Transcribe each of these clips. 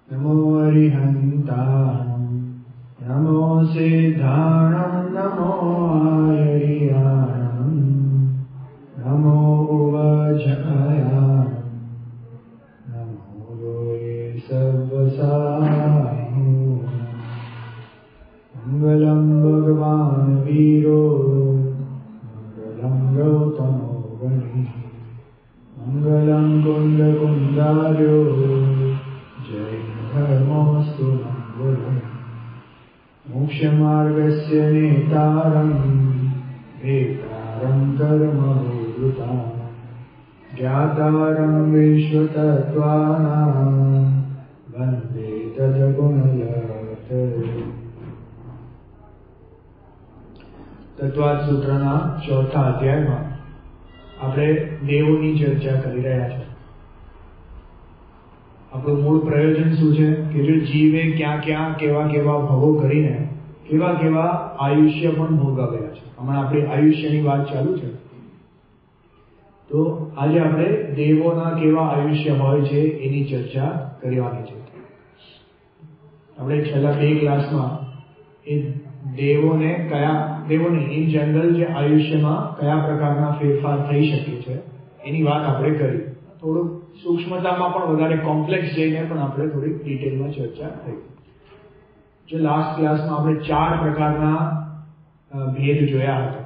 नमो अरिहन्ताणं नमो सिद्धाणं नमो आयर्याणं नमो उवजयाणं नमो लोये सर्वसायं मंगलं भगवान् वीरो मंगलं गौतमो गणेश मंगलं कुन्दकुन्दार्यो जय धर्मोऽस्तु मंगलम् मोक्षमार्गस्य नेतारं वेतारं कर्मभूतां ज्ञातारं विश्वतत्त्वानां वन्दे तद्गुणलहरे। તત્વાદ સૂત્રના ચોથા અધ્યાયમાં આપણે દેવોની ચર્ચા કરી રહ્યા છીએ. આપણું મૂળ પ્રયોજન શું છે કે જો જીવે ક્યાં ક્યાં કેવા કેવા ભવો કરીને કેવા કેવા આયુષ્ય પણ ભોગવ્યા છે. હમણાં આપણી આયુષ્યની વાત ચાલુ છે, તો આજે આપણે દેવોના કેવા આયુષ્ય હોય છે એની ચર્ચા કરવાની છે. આપણે છેલ્લા 2 ક્લાસમાં એ દેવોને ઇન જનરલ જે આયુષ્યમાં કયા પ્રકારના ફેરફાર થઈ શકે છે એની વાત આપણે કરી. થોડુંક સૂક્ષ્મતામાં પણ વધારે કોમ્પ્લેક્સ જઈને પણ આપણે થોડી ડિટેલમાં ચર્ચા કરી. જો લાસ્ટ ક્લાસમાં આપણે 4 પ્રકારના ભેદ જોયા હતા.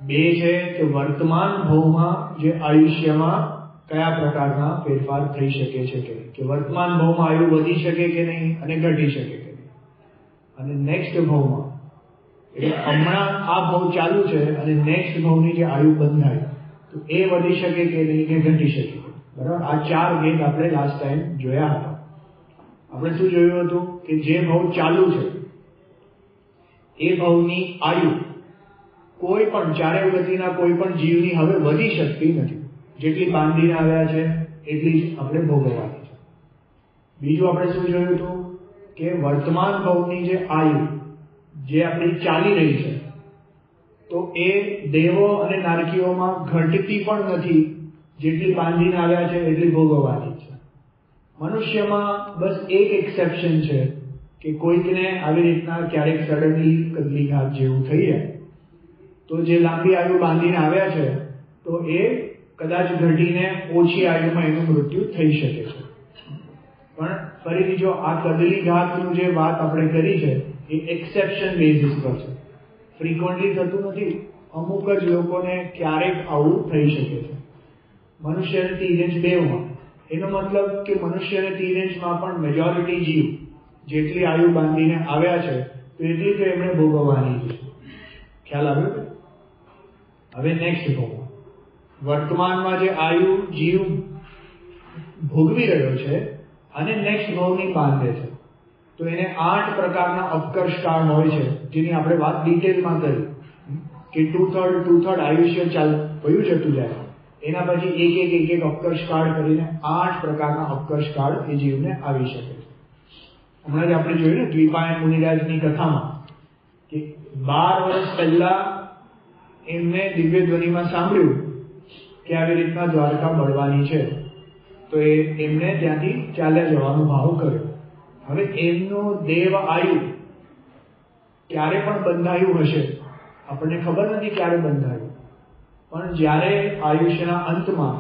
2 છે કે વર્તમાન ભવમાં જે આયુષ્યમાં કયા પ્રકારના ફેરફાર થઈ શકે છે કે વર્તમાન ભવમાં આયુ વધી શકે કે નહીં અને ઘટી શકે કે નહીં, અને નેક્સ્ટ ભવમાં એટલે હમણાં આ ભવ ચાલુ છે અને નેક્સ્ટ ભવની જે આયુ બંધાય તો એ વધી શકે કે નહીં કે ઘટી શકે. બરાબર, આ 4 ભેદ આપણે લાસ્ટ ટાઈમ જોયા હતા. આપણે શું જોયું હતું કે જે ભવ ચાલુ છે એ ભવની આયુ કોઈ પણ ચારે ગતિના કોઈ પણ જીવની હવે વધી શકતી નથી. જેટલી બાંધીને આવ્યા છે એટલી જ આપણે ભોગવવાની છે. બીજું આપણે શું જોયું હતું કે વર્તમાન ભવની જે આયુ જે આપણી ચાલી રહી છે તો એ દેવો અને નારકીઓમાં ઘટતી પણ નથી. જેટલી બાંધીને આવ્યા છે એટલી ભોગવવાની છે. મનુષ્યમાં બસ એક એક્સેપ્શન છે કે કોઈકને આવી રીતના ક્યારેક સડનલી કદલી ઘાત જેવું થઈ જાય તો જે લાંબી આયુ બાંધીને આવ્યા છે તો એ કદાચ ઘટીને ઓછી આયુમાં એનું મૃત્યુ થઈ શકે છે. પણ ફરીથી જો આ કદલી ઘાતનું જે વાત આપણે કરી છે એ એક્સેપ્શન બેઝિસ પર છે, ફ્રીક્વન્ટલી થતું નથી. અમુક જ લોકોને ક્યારેક આવું થઈ શકે છે. મનુષ્ય અને તીરેંજ બેવમાં એનો મતલબ કે મનુષ્ય અને તીરેંજમાં પણ મેજોરિટી જીવ જેટલી આયુ બાંધીને આવ્યા છે તો એટલી તો એમણે ભોગવવાની છે. ખ્યાલ આવ્યો? હવે નેક્સ્ટ ભોગવ વર્તમાનમાં જે આયુ જીવ ભોગવી રહ્યો છે અને નેક્સ્ટ ભવની બાંધે છે તો એને 8 પ્રકારના અપકર્ષ કાળ હોય છે જેની આપણે વાત ડિટેલમાં કરી કે 2/3 આયુષ્ય વયું જતું જાય. એના પછી એક અપકર્ષ કાળ કરીને 8 પ્રકારના અપકર્ષ કાળ એ જીવને આવી શકે છે. હમણાં જ આપણે જોયું ને દ્વિપાયન મુનિરાજની કથામાં કે 12 વર્ષ પહેલા એમને દિવ્ય ધ્વનિમાં સાંભળ્યું કે આવી રીતના દ્વારકા બળવાની છે તો એમને ત્યાંથી ચાલ્યા જવાનો ભાવ કર્યો. હવે એમનું દેવ આયુ ક્યારે પણ બંધાયું હશે, આપણને ખબર નથી ક્યારે બંધાયું, પણ જ્યારે આયુષ્યના અંતમાં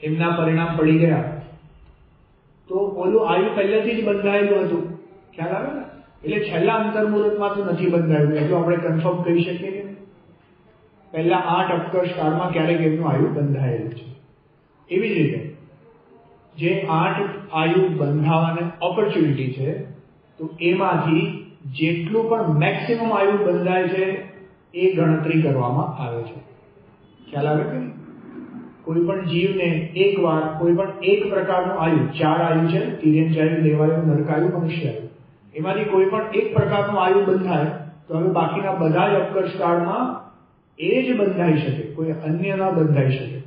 એમના પરિણામ પડી ગયા તો ઓલું આયુ પહેલેથી જ બંધાયેલું હતું. ખ્યાલ આવે ને? એટલે છેલ્લા અંતર્મુહૂર્તમાં તો નથી બંધાયું એટલું આપણે કન્ફર્મ કરી શકીએ કે પહેલા 8 અપકર્ષ કાળમાં ક્યારેક એમનું આયુ બંધાયેલું છે. એવી જ રીતે જે 8 આયુ બંધાવાની ઓપોર્ચ્યુનિટી છે તો એમાંથી જેટલું પણ મેક્સિમમ આયુ બંધાય છે એ ગણતરી કરવામાં આવે છે. ખ્યાલ આવે કે કોઈ પણ જીવને એકવાર કોઈ પણ એક પ્રકારનું આયુ, 4 આયુ છે, તિર્યંચ આયુ, દેવાયુ, નરકાયુ, મનુષ્ય આયુ, એમાંથી કોઈ પણ એક પ્રકારનું આયુ બંધાય તો હવે બાકીના બધા જ અપકર્ષ કાળમાં એ જ બંધાઈ શકે, કોઈ અન્ય ના બંધાઈ શકે.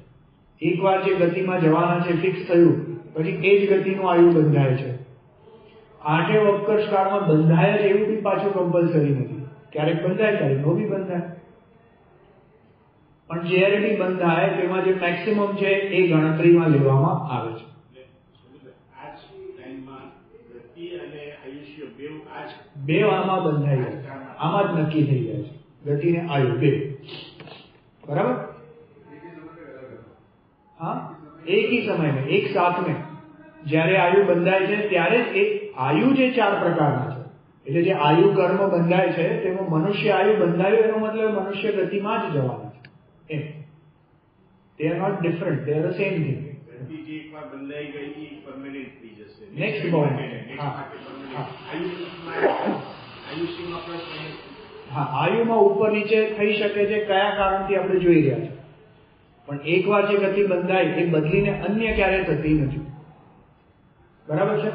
એકવાર જે ગતિમાં જવાના છે ફિક્સ થયું પછી એ જ ગતિનું આયુ બંધાય છે. 8 અપકર્ષ કાળમાં બંધાય જ એવું બી પાછું કમ્પલસરી નથી. ક્યારેક બંધાય ક્યારેક નો બી બંધાય, પણ જ્યારે બી બંધાય તેમાં જે મેક્સિમમ છે એ ગણતરીમાં લેવામાં આવે છે. બે આમાં બંધાઈ જાય, આમાં જ નક્કી થઈ જાય છે ગતિ ને આયુ બે. બરાબર? હા, એક ही समय में एक साथ में જ્યારે આયુ બંધાય છે ત્યારે જ એ આયુ જે 4 પ્રકારના છે, એટલે જે આયુ કર્મ બંધાય છે તેમાં મનુષ્ય આયુ બંધાયું એનો મતલબ મનુષ્ય ગતિમાં જ જવાના છે એમ. They are not different, they are the same thing. ગતિ જે એકવાર બંધાઈ ગઈ એ પરમેનન્ટ થઈ જશે. નેક્સ્ટ ભાવ. આયુષ્યમાં પ્લસ હા, આયુમાં ઉપર નીચે થઈ શકે છે કયા કારણથી આપણે જોઈ રહ્યા છે, પણ એકવાર જે ગતિ બંધાય એ બદલીને અન્ય ક્યારે થતી નથી. બરાબર છે?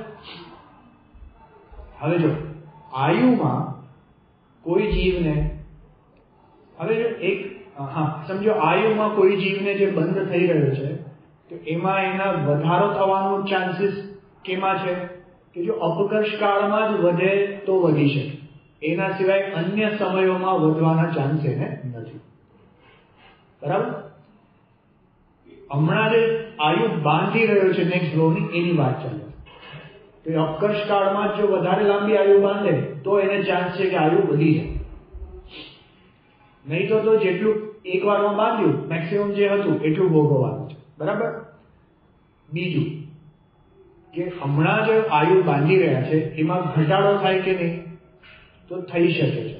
હવે જો આયુમાં કોઈ જીવને, હવે જો એક સમજો આયુમાં કોઈ જીવને જે બંધ થઈ રહ્યો છે તો એમાં એના વધારો થવાનો ચાન્સીસ કેમાં છે કે જો અપકર્ષ કાળમાં જ વધે તો વધી શકે, એના સિવાય અન્ય સમયોમાં વધવાના ચાન્સ એને નથી. બરાબર? હમણાં જે આયુ બાંધી રહ્યો છે નેક્સ્ટ ગ્રોની એની વાત ચાલે તો એ અપકર્ષ કાળમાં જો વધારે લાંબી આયુ બાંધે તો એને ચાન્સ છે કે આયુ વધી જાય. નહીં તો જેટલું એક વારમાં બાંધ્યું મેક્સિમમ જે હતું એટલું ભોગવવાનું છે. બરાબર? બીજું કે હમણાં જે આયુ બાંધી રહ્યા છે એમાં ઘટાડો થાય કે નહીં તો થઈ શકે છે.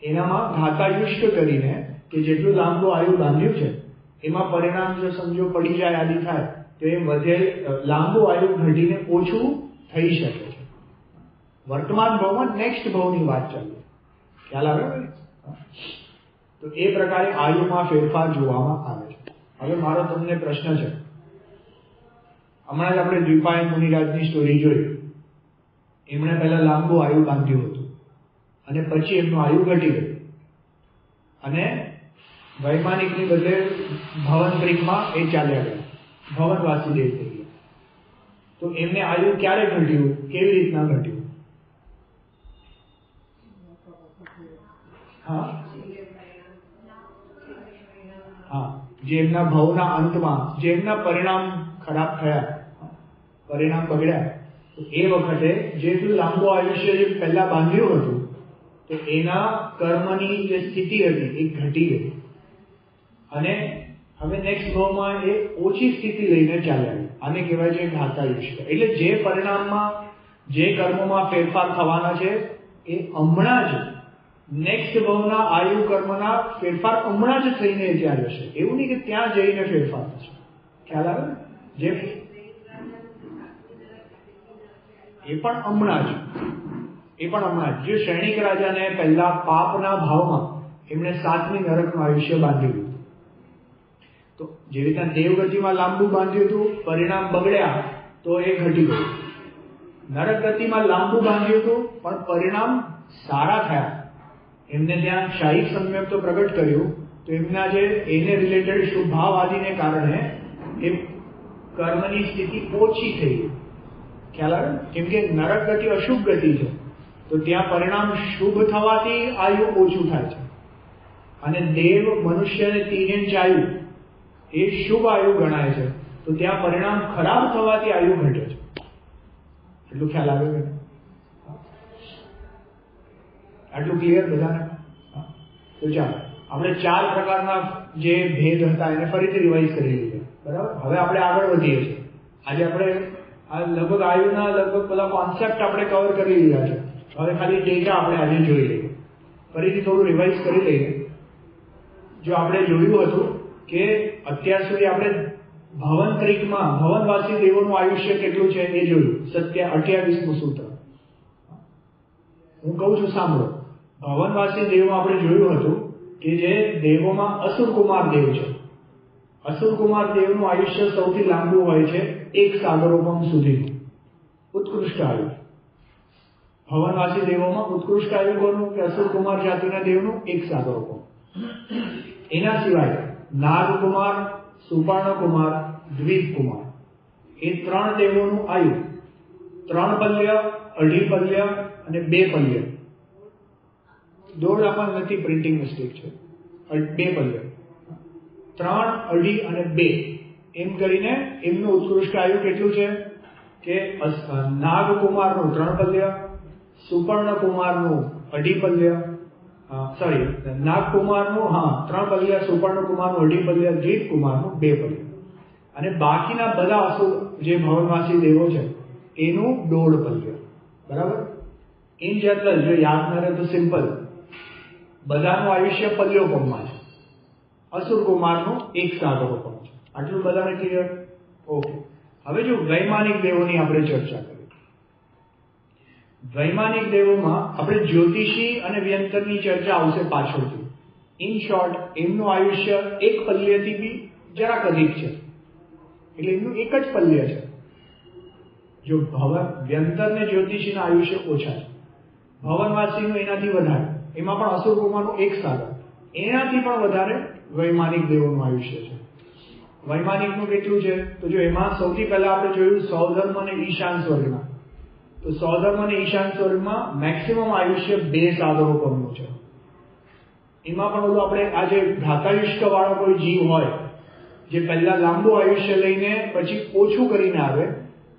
એનામાં ઘાતાયુષ્ટ કરીને કે જેટલું લાંબુ આયુ બાંધ્યું છે એમાં પરિણામ જો સમજો પડી જાય આદિ થાય તો એ વધે લાંબુ આયુ ઘટીને ઓછું થઈ શકે છે. વર્તમાન ભાવમાં નેક્સ્ટ ભાવની વાત ચાલે. ખ્યાલ આવે? તો એ પ્રકારે આયુમાં ફેરફાર જોવામાં આવે છે. હવે મારો તમને પ્રશ્ન છે, હમણાં જ આપણે દ્વિપાયન મુનિરાજની સ્ટોરી જોઈ. એમણે પહેલા લાંબુ આયુ બાંધ્યું હતું અને પછી એમનું આયુ ઘટી ગયું અને વૈમાનિકની બદલે ભવનત્રિકમાં એ ચાલ્યા ગયા, ભવનવાસી દેવ થઈ ગયા. તો એમને આયુ ક્યારે ઘટ્યું, કેવી રીતના ઘટ્યું? હા, જે એમના ભવના અંતમાં જે એમના પરિણામ ખરાબ થયા, પરિણામ બગડ્યા, તો એ વખતે જેટલું લાંબુ આયુષ્ય જે પહેલા બાંધ્યું હતું તો એના કર્મની જે સ્થિતિ હતી એ ઘટી ગઈ અને હવે નેક્સ્ટ ભાવમાં એ ઓછી સ્થિતિ લઈને ચાલ્યા. આને કહેવાય છે ઘાતાયુષ્ય. એટલે જે પરિણામમાં જે કર્મોમાં ફેરફાર થવાના છે એ હમણાં જ નેક્સ્ટ ભાવના આયુ કર્મના ફેરફાર હમણાં જ થઈને ત્યાં જશે. એવું નહીં કે ત્યાં જઈને ફેરફાર થશે. ખ્યાલ આવે? જે એ પણ હમણાં જ જે સૈનિક રાજાને પહેલા પાપના ભાવમાં એમણે 7મી નરકનું આયુષ્ય બાંધ્યું હતું, તો જે રીતના દેવગતિમાં લાંબુ બાંધ્યું હતું પરિણામ બગડ્યા તો એ ઘટી ગયું. નરક ગતિમાં લાંબુ બાંધ્યું હતું પણ પરિણામ સારા થયા, એમને ત્યાં શાહી સંયમ તો પ્રગટ કર્યું તો એમના જે એને રિલેટેડ શુભ ભાવ આદિને કારણે એ કર્મની સ્થિતિ ઓછી થઈ ગઈ. ખ્યાલ આવે? કેમ કે નરક ગતિ અશુભ ગતિ છે તો ત્યાં પરિણામ શુભ થવાથી આયુ ઓછું થાય છે અને દેવ મનુષ્ય અને તિર્યંચ આયુ એ શુભ આયુ ગણાય છે તો ત્યાં પરિણામ ખરાબ થવાથી આયુ ઘટે છે. એટલું ખ્યાલ આવે કે આટલું ક્લિયર બધાને? તો ચાલો આપણે 4 પ્રકારના જે ભેદ હતા એને ફરીથી રિવાઇઝ કરી લઈએ. બરાબર? હવે આપણે આગળ વધીએ છીએ. આજે આપણે આ લગભગ આયુના લગભગ બધા કોન્સેપ્ટ આપણે કવર કરી લીધા છે. હવે ખાલી ડેટા આપણે આજે જોઈ લઈએ. ફરીથી થોડું રિવાઇઝ કરી લઈએ. જો આપણે જોયું હતું કે અત્યાર સુધી આપણે ભવનત્રિકમાં ભવનવાસી દેવોનું આયુષ્ય કેટલું છે એ જોયું. 28મું સૂત્ર હું કહું છું સાંભળો. ભવનવાસી દેવમાં આપણે જોયું હતું કે જે દેવોમાં અસુરકુમાર દેવ છે, અસુરકુમાર દેવનું આયુષ્ય સૌથી લાંબુ હોય છે 1 સાગરોપમ સુધી, ઉત્કૃષ્ટ આયુ. ભવનવાસી દેવોમાં ઉત્કૃષ્ટ આયુ કોનું? કે અસુરકુમાર જાતિના દેવનું 1 સાગરોપમ. એના સિવાય નાગકુમાર, સુપર્ણકુમાર, દ્વીપકુમાર એ 3 દેવોનું આયુ 3 પલ્ય, 2.5 પલ્ય અને 2 પલ્ય. દોડ આપણ નથી, પ્રિન્ટિંગ મિસ્ટેક છે. 2 પલ્ય, 3, 2.5 અને 2 એમ કરીને એમનું ઉત્કૃષ્ટ આયુ કેટલું છે કે નાગકુમારનું 3 પલ્ય, સુપર્ણકુમારનું 2.5 પલ્ય, સોરી નાગકુમારનું 3 પલ્ય, સુપર્ણકુમારનું 2.5 પલ્ય, જીતકુમારનું 2 પલ્ય, અને બાકીના બધા અસુર જે ભવનવાસી દેવો છે એનું 1.5 પલ્ય. બરાબર. ઇન જનરલ જો યાદ ન રહે તો સિમ્પલ, બધાનું આયુષ્ય પલ્યોપમમાં છે. અસુર કુમારનું 1 સાગરોપમ છે. આટલું બધાને ક્લિયર? ઓકે. હવે જો વૈમાનિક દેવોની આપણે ચર્ચા કરીએ. વૈમાનિક દેવોમાં આપણે જ્યોતિષી અને વ્યંતરની ચર્ચા આવશે પાછળથી. ઇન શોર્ટ, એમનું આયુષ્ય 1 પલ્યથી બી જરાક અધિક છે, એટલે એમનું 1 જ પલ્ય છે. જો વ્યંતર ને જ્યોતિષીના આયુષ્ય ઓછા છે, ભવનવાસીનું એનાથી વધારે, એમાં પણ અસુર કુમારનું 1 સાગર, એનાથી પણ વધારે વૈમાનિક દેવોનું આયુષ્ય છે. વૈમાનિકનું કેટલું છે? તો જો એમાં સૌથી પહેલા આપણે જોયું સૌધર્મ અને ઈશાન સ્વર્ગના. તો સૌધર્મ અને ઈશાન સ્વર્ગમાં મેક્સિમમ આયુષ્ય 2 સાગરોપમનું છે. એમાં પણ ઓલું આપણે આ જે ઘાતાયુષ્ક વાળો કોઈ જીવ હોય, જે પહેલા લાંબુ આયુષ્ય લઈને પછી ઓછું કરીને આવે,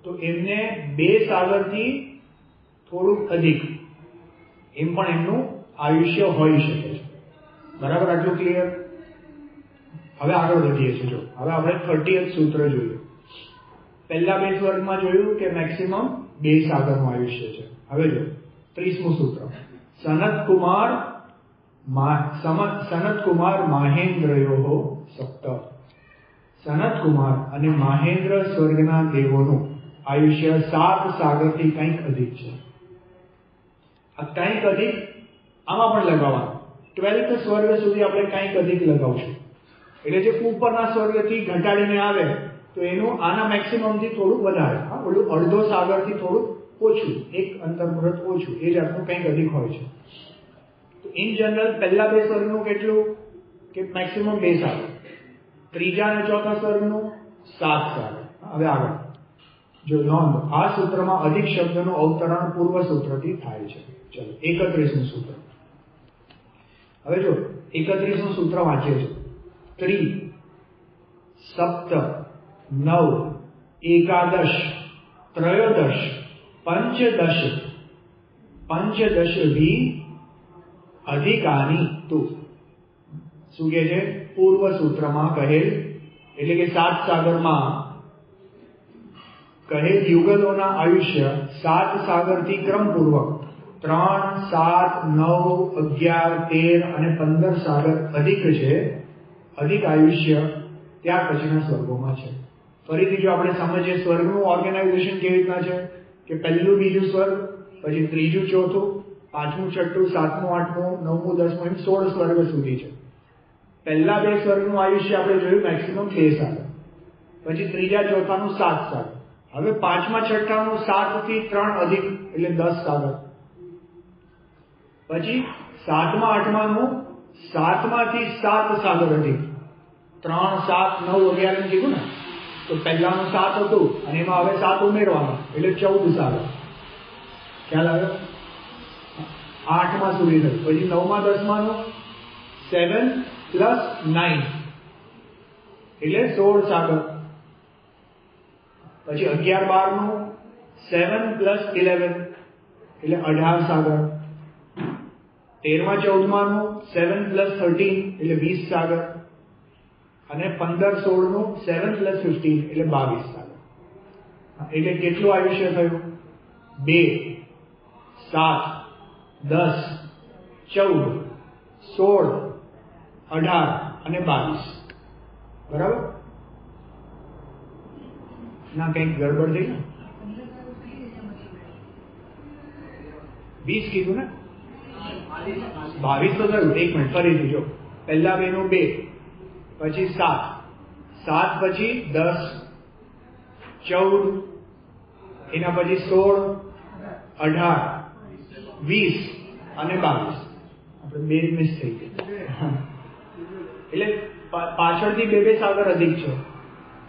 તો એમને 2 સાગરથી થોડુંક અધિક એમ પણ એમનું આયુષ્ય હોઈ શકે છે. બરાબર, આટલું ક્લિયર? હવે આગળ વધીએ છીએ. જો હવે આપણે 30th સૂત્ર જોઈએ. પહેલા 2 સ્વર્ગમાં જોયું કે મેક્સિમમ 2 સાગરનું આયુષ્ય છે. હવે જો 30મું સૂત્ર, સનત કુમાર માહેન્દ્રયો સપ્ત. સનત કુમાર અને માહેન્દ્ર સ્વર્ગના દેવોનું આયુષ્ય 7 સાગરથી કંઈક અધિક છે. આ કંઈક અધિક આમાં પણ લગાવવાનું. 12th સ્વર્ગ સુધી આપણે કંઈક અધિક લગાવશું. એટલે જે ઉપરના સ્વર્ગથી ઘટાડીને આવે તો એનું આના મેક્સિમમથી થોડું વધારે, ઓલું અડધો સાગરથી થોડું ઓછું, 1 અંતર્મુહૂર્ત ઓછું, એ જાતનું કંઈક અધિક હોય છે. તો ઇન જનરલ પહેલા 2 સ્વર્ગનું કેટલું કે મેક્સિમમ 2 સાગર, ત્રીજા અને ચોથા સ્વર્ગનું 7 સાગર. હવે આગળ જો નોંધ, આ સૂત્રમાં અધિક શબ્દનું અવતરણ પૂર્વ સૂત્રથી થાય છે. ચલો 31મું સૂત્ર. હવે જો 31મું સૂત્ર વાંચીએ છીએ. 3 સપ્ત 9 11 13 પંચદશ અધિકાની તુ. શું કહે છે? પૂર્વ સૂત્રમાં કહેલ, એટલે કે 7 સાગરમાં કહેલ યુગલોના આયુષ્ય 7 સાગરથી ક્રમપૂર્વક 3, 7, 9, 11, 13 અને 15 સાગર અધિક છે. અધિક આયુષ્ય ત્યાર પછીના સ્વર્ગોમાં છે. ફરીથી જો આપણે સમજીએ સ્વર્ગનું ઓર્ગેનાઇઝેશન કેવી રીતના છે કે પહેલું બીજું સ્વર્ગ, પછી ત્રીજું ચોથું, 5મું 6મું 7મું 8મું 9મું 10મું એમ 16 સ્વર્ગ સુધી છે. પહેલા 2 સ્વર્ગનું આયુષ્ય આપણે જોયું મેક્સિમમ 2 સાગર, પછી ત્રીજા ચોથાનું 7 સાગર, હવે 5મા 6ઠાનું 7 થી 3 અધિક એટલે 10 સાગર, પછી 7મા 8માનું 7માંથી 7 સાગર અધિક, 3, 7, 9, 11 કીધું ને, તો પહેલાનું 7 હતું અને એમાં હવે 7 ઉમેરવાનું એટલે 14 સાગર. ખ્યાલ આવ્યો? 8મા સુધી થયું, પછી 9મા 10માનું 7 + 9 એટલે 16 સાગર, પછી 11, 12નું 7 + 11 એટલે 18 સાગર, 13મા 14માનું 7 + 13 એટલે 20 સાગર, અને 15, 16નું 7 + 15 એટલે 22 સાગર. એટલે કેટલું આયુષ્ય થયું? 2, 7, 10, 14, 16, 18 અને 22. બરાબર? ના કંઈક ગડબડ થઈ ને? 20 કીધું ને? 22 તો થયું. 1 મિનિટ ફરીથી જો. પહેલા 2 નું 2, પછી 7, 7 પછી 10, 14, એના પછી 16, 18, 20 અને 22. આપણે 2 મિસ થઈ ગઈ. એટલે પાછળથી 2 સાગર અધિક છે.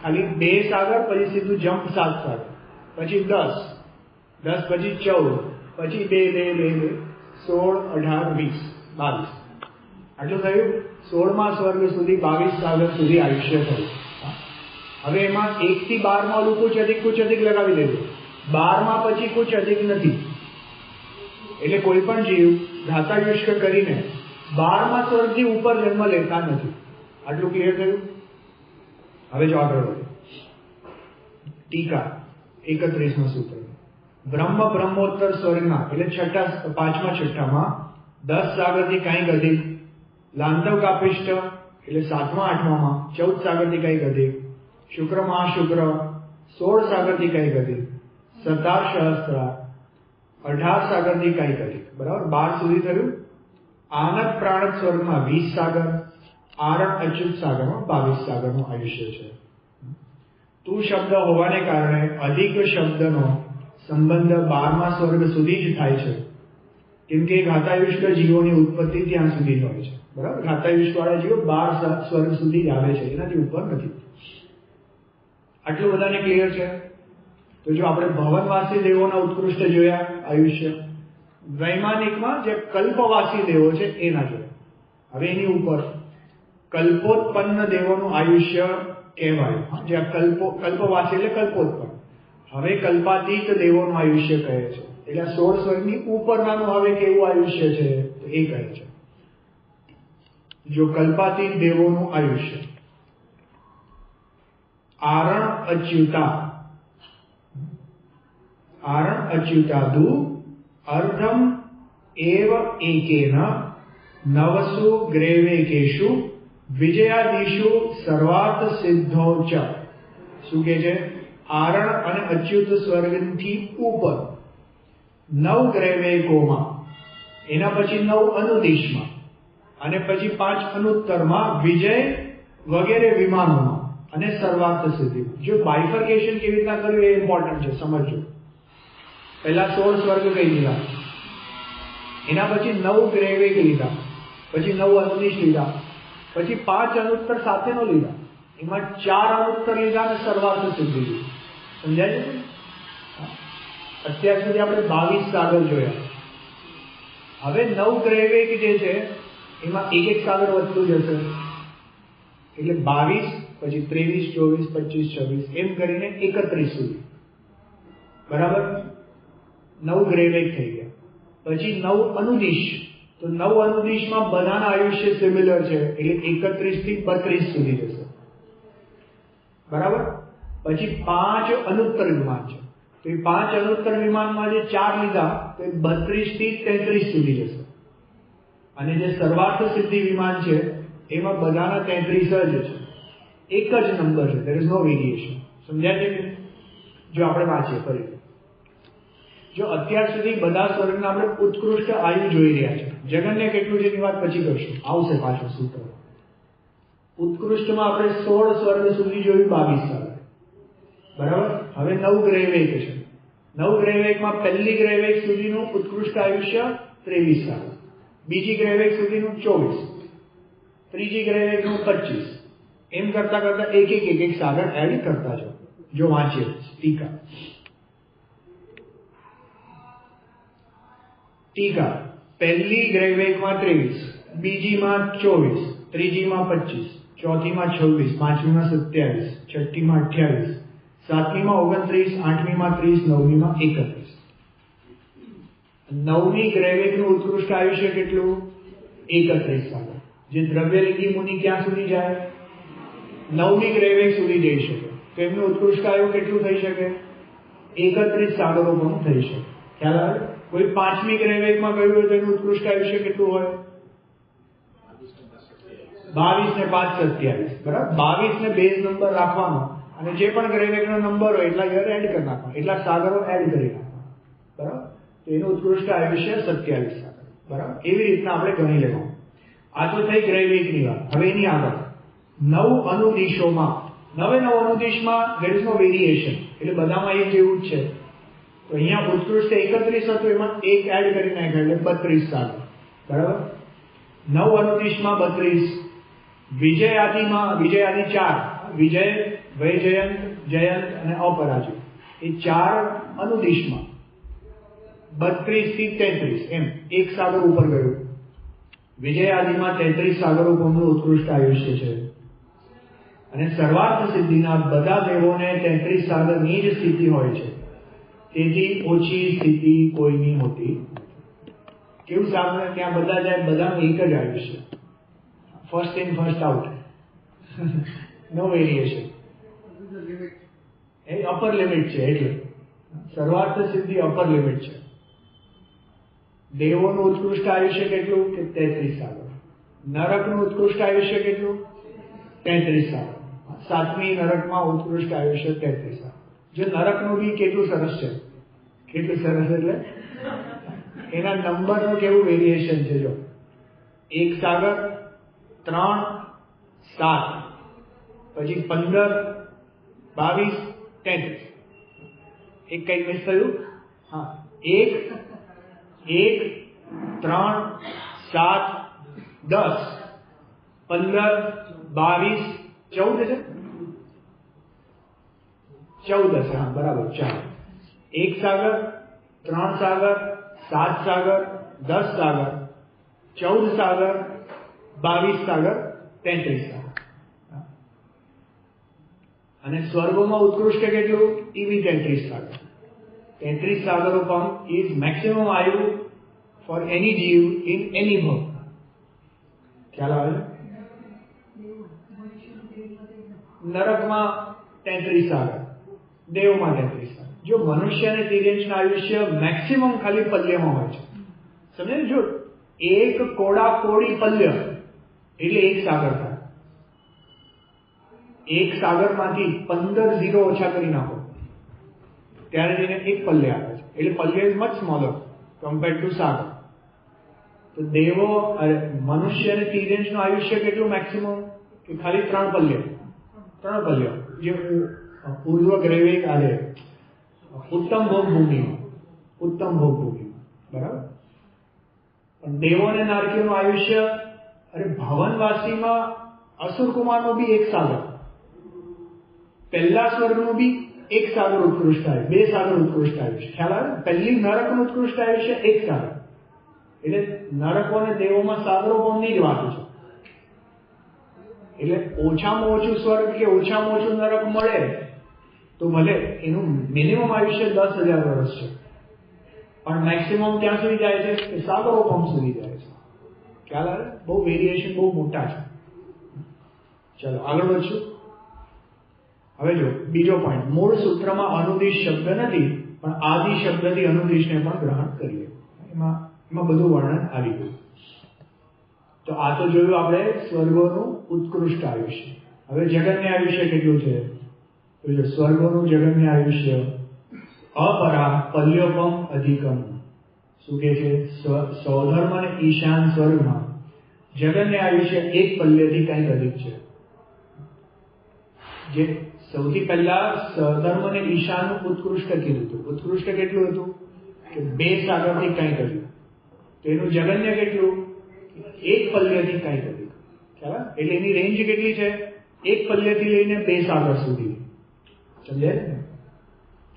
ખાલી 2 સાગર પછી સીધું જમ્પ 7 સાગર, પછી 10, 10 પછી 14, પછી 2, 16, 18, 20, 22. આટલું થયું. 16મા સ્વર્ગ સુધી 22 સાગર સુધી આયુષ્ય થયું. હવે એમાં 1 થી 12માં ઓલું કુછ અધિક લગાવી દેજો. 12માં પછી કુછ અધિક નથી. એટલે કોઈ પણ જીવ ઘાતાયુષ્ય કરીને 12મા સ્વર્ગથી ઉપર જન્મ લેતા નથી. આટલું ક્લિયર થયું? હવે જો આગળ વધે. ટીકા 31મા સૂત્ર. બ્રહ્મોત્તર સ્વર્ગના એટલે 5મા છઠ્ઠામાં 10 સાગરથી કંઈક અધિક, લાંતવ કાપિષ્ટ એટલે 7મા 8મામાં 14 સાગરથી કંઈક અધિક, શુક્ર મહાશુક્ર 16 સાગરથી કંઈક અધિક, 17 સહસ્ત્રાર 18 સાગરથી કંઈક અધિક. બરાબર, 12 સુધી થયું. આનંદ પ્રાણક સ્વર્ગમાં 20 સાગર, આરણ અચ્યુત સાગરમાં 22 સાગરનું આયુષ્ય છે. તું શબ્દ હોવાને કારણે અધિક શબ્દનો સંબંધ 12મા સ્વર્ગ સુધી જ થાય છે, કેમ કે ઘાતાયુષ્ય જીવોની ઉત્પત્તિ ત્યાં સુધી જ હોય છે. બરાબર, ઘાતાયુષ્ય વાળા જીવો 12 સ્વર્ગ સુધી જ આવે છે, એનાથી ઉપર નથી. આટલું બધાને ક્લિયર છે? તો જો આપણે ભવનવાસી દેવોના ઉત્કૃષ્ટ જોયા આયુષ્ય, વૈમાનિકમાં જે કલ્પવાસી દેવો છે એના જોયા. હવે એની ઉપર કલ્પોત્પન્ન દેવોનું આયુષ્ય કહેવાય. જે કલ્પવાસી એટલે કલ્પોત્પન્ન. હવે કલ્પાતીત દેવોનું આયુષ્ય કહે છે. એટલે 16 સ્વર્ગની ઉપરનાનું હવે કેવું આયુષ્ય છે તો એ કહે છે. જો કલ્પાતીત દેવોનું આયુષ્ય આરણ અચ્યુતાદુ અર્ધમ એવ એકેન નવસુ ગ્રેવેકેશુ વિજયાદિશુ સર્વાર્થ સિદ્ધો ચ. શું કે છે? આરણ અને અચ્યુત સ્વર્ગથી ઉપર 9 ગ્રેવેકોમાં, એના પછી 9 અનુદિશમાં અને પછી 5 અનુત્તરમાં વિજય વગેરે વિમાનોમાં અને સર્વાર્થ સિદ્ધિ. જો બાયફર્કેશન કેવી રીતના કર્યું એ ઇમ્પોર્ટન્ટ છે, સમજજો. પહેલા 16 સ્વર્ગ કહી દીધા, એના પછી 9 ગ્રેવેક લીધા, પછી 9 અનુદિશ લીધા, પછી 5 અનુત્તર સાથેનો લીધા, એમાં 4 અનુત્તર લીધા અને સર્વાર્થ સિદ્ધિ લીધી. સમજાય છે? અત્યાર સુધી આપણે 22 સાગર જોયા. હવે 9 ગ્રેવેક જે છે એમાં એક સાગર વધતું જશે, એટલે 22, પછી 23, 24, 25, 26 એમ કરીને 31 સુધી. બરાબર, 9 ગ્રેવેક થઈ ગયા. પછી 9 અનુદિશ, તો 9 અનુદિશમાં બધાના આયુષ્ય સિમિલર છે, એટલે 31 થી 32 સુધી જશે. બરાબર, પછી 5 અનુત્તર વિમાન છે, તો એ 5 અનુત્તર વિમાનમાં જે 4 લીધા તો એ 32 થી 33 સુધી જશે. અને જે સર્વાર્થ સિદ્ધિ વિમાન છે એમાં બધાના 33 જ છે, એક જ નંબર છે, there is no variation. સમજાય છે? જો આપણે વાંચીએ ફરી, જો અત્યાર સુધી બધા સ્વર્ગના આપણે ઉત્કૃષ્ટ આયુ જોઈ રહ્યા છે. જગનને કેટલું છે એની વાત પછી કરશું, આવશે પાછું સૂત્ર. ઉત્કૃષ્ટમાં આપણે 16 સ્વર્ગ સુધી જોયું, 22 સાગર. બરાબર, હવે 9 ગ્રેવેક છે. 9 ગ્રેવેકમાં પહેલી ગ્રેવેક સુધીનું ઉત્કૃષ્ટ આયુષ્ય 23 સાગર, બીજી ગ્રેવેક સુધીનું 24, ત્રીજી ગ્રેવેકનું 25, એમ કરતા કરતા એક સાગર એડ કરતા જાઓ. જો વાંચીએ ટીકા. પહેલી ગ્રેવેકમાં 23, બીજીમાં 24, ત્રીજીમાં 25, ચોથીમાં 26, પાંચમીમાં 27, છઠ્ઠીમાં 28, સાતમીમાં 29, આઠમીમાં 30, નવમીમાં 31. 9મી ગ્રેવેકનું ઉત્કૃષ્ટ આયુષ્ય કેટલું? 31 સાગર. જે દ્રવ્યલિંગી મુનિ ક્યાં સુધી જાય? 9મી ગ્રેવેક સુધી જઈ શકે. તો એમનું ઉત્કૃષ્ટ આયુ કેટલું થઈ શકે? 31 સાગરો પણ થઈ શકે. ખ્યાલ આવે? કોઈ 5મી ગ્રેવેકમાં ગયું હોય તો એનું ઉત્કૃષ્ટ આયુષ્ય કેટલું હોય? 22 ને 5 27. બરાબર, 22 ને બેઝ નંબર રાખવાનો અને જે પણ ગ્રેવેકનો નંબર હોય એટલા યર એડ કરી નાખવાના, એટલા સાગરો એડ કરી નાખવાના. બરાબર, તો એનું ઉત્કૃષ્ટ આયુષ્ય 27 સાગર. બરાબર, એવી રીતના આપણે ગણી લેવાનું. આ તો થઈ ગ્રેવેકની વાત. હવે એની આગળ 9 અનુદિશોમાં, 9 અનુદિશમાં there is no variation, એટલે બધામાં એક જેવું જ છે. તો અહીંયા ઉત્કૃષ્ટ 31 હતું, એમાં એક એડ કરી નાખ્યા એટલે 32 સાગર. બરાબર, 9 અનુદિશમાં 32, વિજય આદિ 4, વિજય, વૈજયંત, જયંત અને અપરાજિત, એ 4 અનુદિશમાં 32 થી 33 એમ એક સાગર ઉપર ગયું. વિજય આદિમાં 33 સાગરો પરનું ઉત્કૃષ્ટ આયુષ્ય છે. અને સર્વાર્થ સિદ્ધિના બધા દેવોને 33 સાગરની જ સ્થિતિ હોય છે, તેથી ઓછી સ્થિતિ કોઈની હોતી. કેવું સામે ત્યાં બધા જાય, બધાનું એક જ આયુષ્ય, first in first out, no variation. એ અપર લિમિટ છે. એટલે સર્વાર્થ સિદ્ધિ અપર લિમિટ છે. દેવોનું ઉત્કૃષ્ટ આયુષ્ય કેટલું કે 33 સાગર. નરકનું ઉત્કૃષ્ટ આયુષ્ય કેટલું? 33 સાગર. સાતમી નરકમાં ઉત્કૃષ્ટ આયુષ્ય 33 સાગર. જો નરકનું બી કેટલું સરસ છે, કેટલું સરસ એટલે એના નંબરનું કેવું વેરિએશન છે. જો 1 સાગર, 3, 7, પછી 15, 22, 33. એક કઈ મિસ થયું? હા, 1, 3, 7, 10, 15, 22, 14 છે. 14 છે. હા, બરાબર. 4, 1 સાગર, 3 સાગર, 7 સાગર, 10 સાગર, 14 સાગર, 22 સાગર, 33 સાગર. અને સ્વર્ગોમાં ઉત્કૃષ્ટ કેટલું? એ બી 33 સાગર. 33 સાગરો પણ ઇઝ મેક્સિમમ આયુ ફોર એની જીવ ઇન એની ભવ. ખ્યાલ આવે? નરકમાં 33 સાગર, દેવમાં 33 સાગર. જો મનુષ્ય અને તિર્યંશનું આયુષ્ય મેક્સિમમ ખાલી પલ્યમાં હોય છે. સમજે? જો એક કોડા કોડી પલ્ય એટલે 1 સાગર થાય. 1 સાગરમાંથી 15 ઝીરો ઓછા કરી નાખો ત્યારે તેને 1 પલ્ય આવે છે. એટલે પલ્ય is much smaller compared to સાગર. તો દેવો મનુષ્ય અને તિર્યંશનું આયુષ્ય કેટલું મેક્સિમમ કે ખાલી 3 પલ્ય. 3 પલ્ય જે પૂર્વ ગ્રેવિક આવે ઉત્તમ ભોગ ભૂમિમાં, ઉત્તમ ભોગ ભૂમિમાં. બરાબર. પણ દેવો અને નારકીઓનું આયુષ્ય, અરે ભવનવાસીમાં અસુરકુમારનું બી 1 સાગર, પહેલા સ્વર્ગનું બી 1 સાગર ઉત્કૃષ્ટ આયુષ્ય, 2 સાગર ઉત્કૃષ્ટ આયુષ્ય. ખ્યાલ આવે? પહેલી નરકનું ઉત્કૃષ્ટ આયુષ્ય 1 સાગર. એટલે નરકો અને દેવોમાં સાગરો કોમની જ વાત છે. એટલે ઓછામાં ઓછું સ્વર્ગ કે ઓછામાં ઓછું નરક મળે તો ભલે એનું મિનિમમ આયુષ્ય 10,000 વર્ષ છે, પણ મેક્સિમમ ક્યાં સુધી જાય છે? કે સાગરો કોમ સુધી જાય છે. ખ્યાલ આવે? બહુ વેરિએશન બહુ મોટા છે. ચલો આગળ વધશું. હવે જો બીજો પોઈન્ટ, મૂળ સૂત્રમાં અનુદિશ શબ્દ નથી, પણ આદિ શબ્દથી અનુદિશને પણ ગ્રહણ કરીએ. એમાં બધું વર્ણન આવી ગયું. તો આ તો જોયું આપણે સ્વર્ગોનું ઉત્કૃષ્ટ આયુષ્ય. હવે જગન્ય આયુષ્ય કેટલું છે? તો જો સ્વર્ગોનું જગન્ય આયુષ્ય અપરા પલ્યોપમ અધિકમ. શું કે છે? સૌધર્મ અને ઈશાન સ્વર્ગમાં જગન્ય આયુષ્ય 1 પલ્યથી કંઈક અધિક છે. જે સૌથી પહેલા સધર્મ અને ઈશાનનું ઉત્કૃષ્ટ કીધું હતું. ઉત્કૃષ્ટ કેટલું હતું? કે 2 સાગરથી કંઈક અધિક. તો એનું જગન્ય કેટલું? 1 પલ્યથી કંઈક અધિક. ખ્યાલ? એટલે એની રેન્જ કેટલી છે? 1 પલ્યથી લઈને 2 સાગર સુધી. સમજાય ને?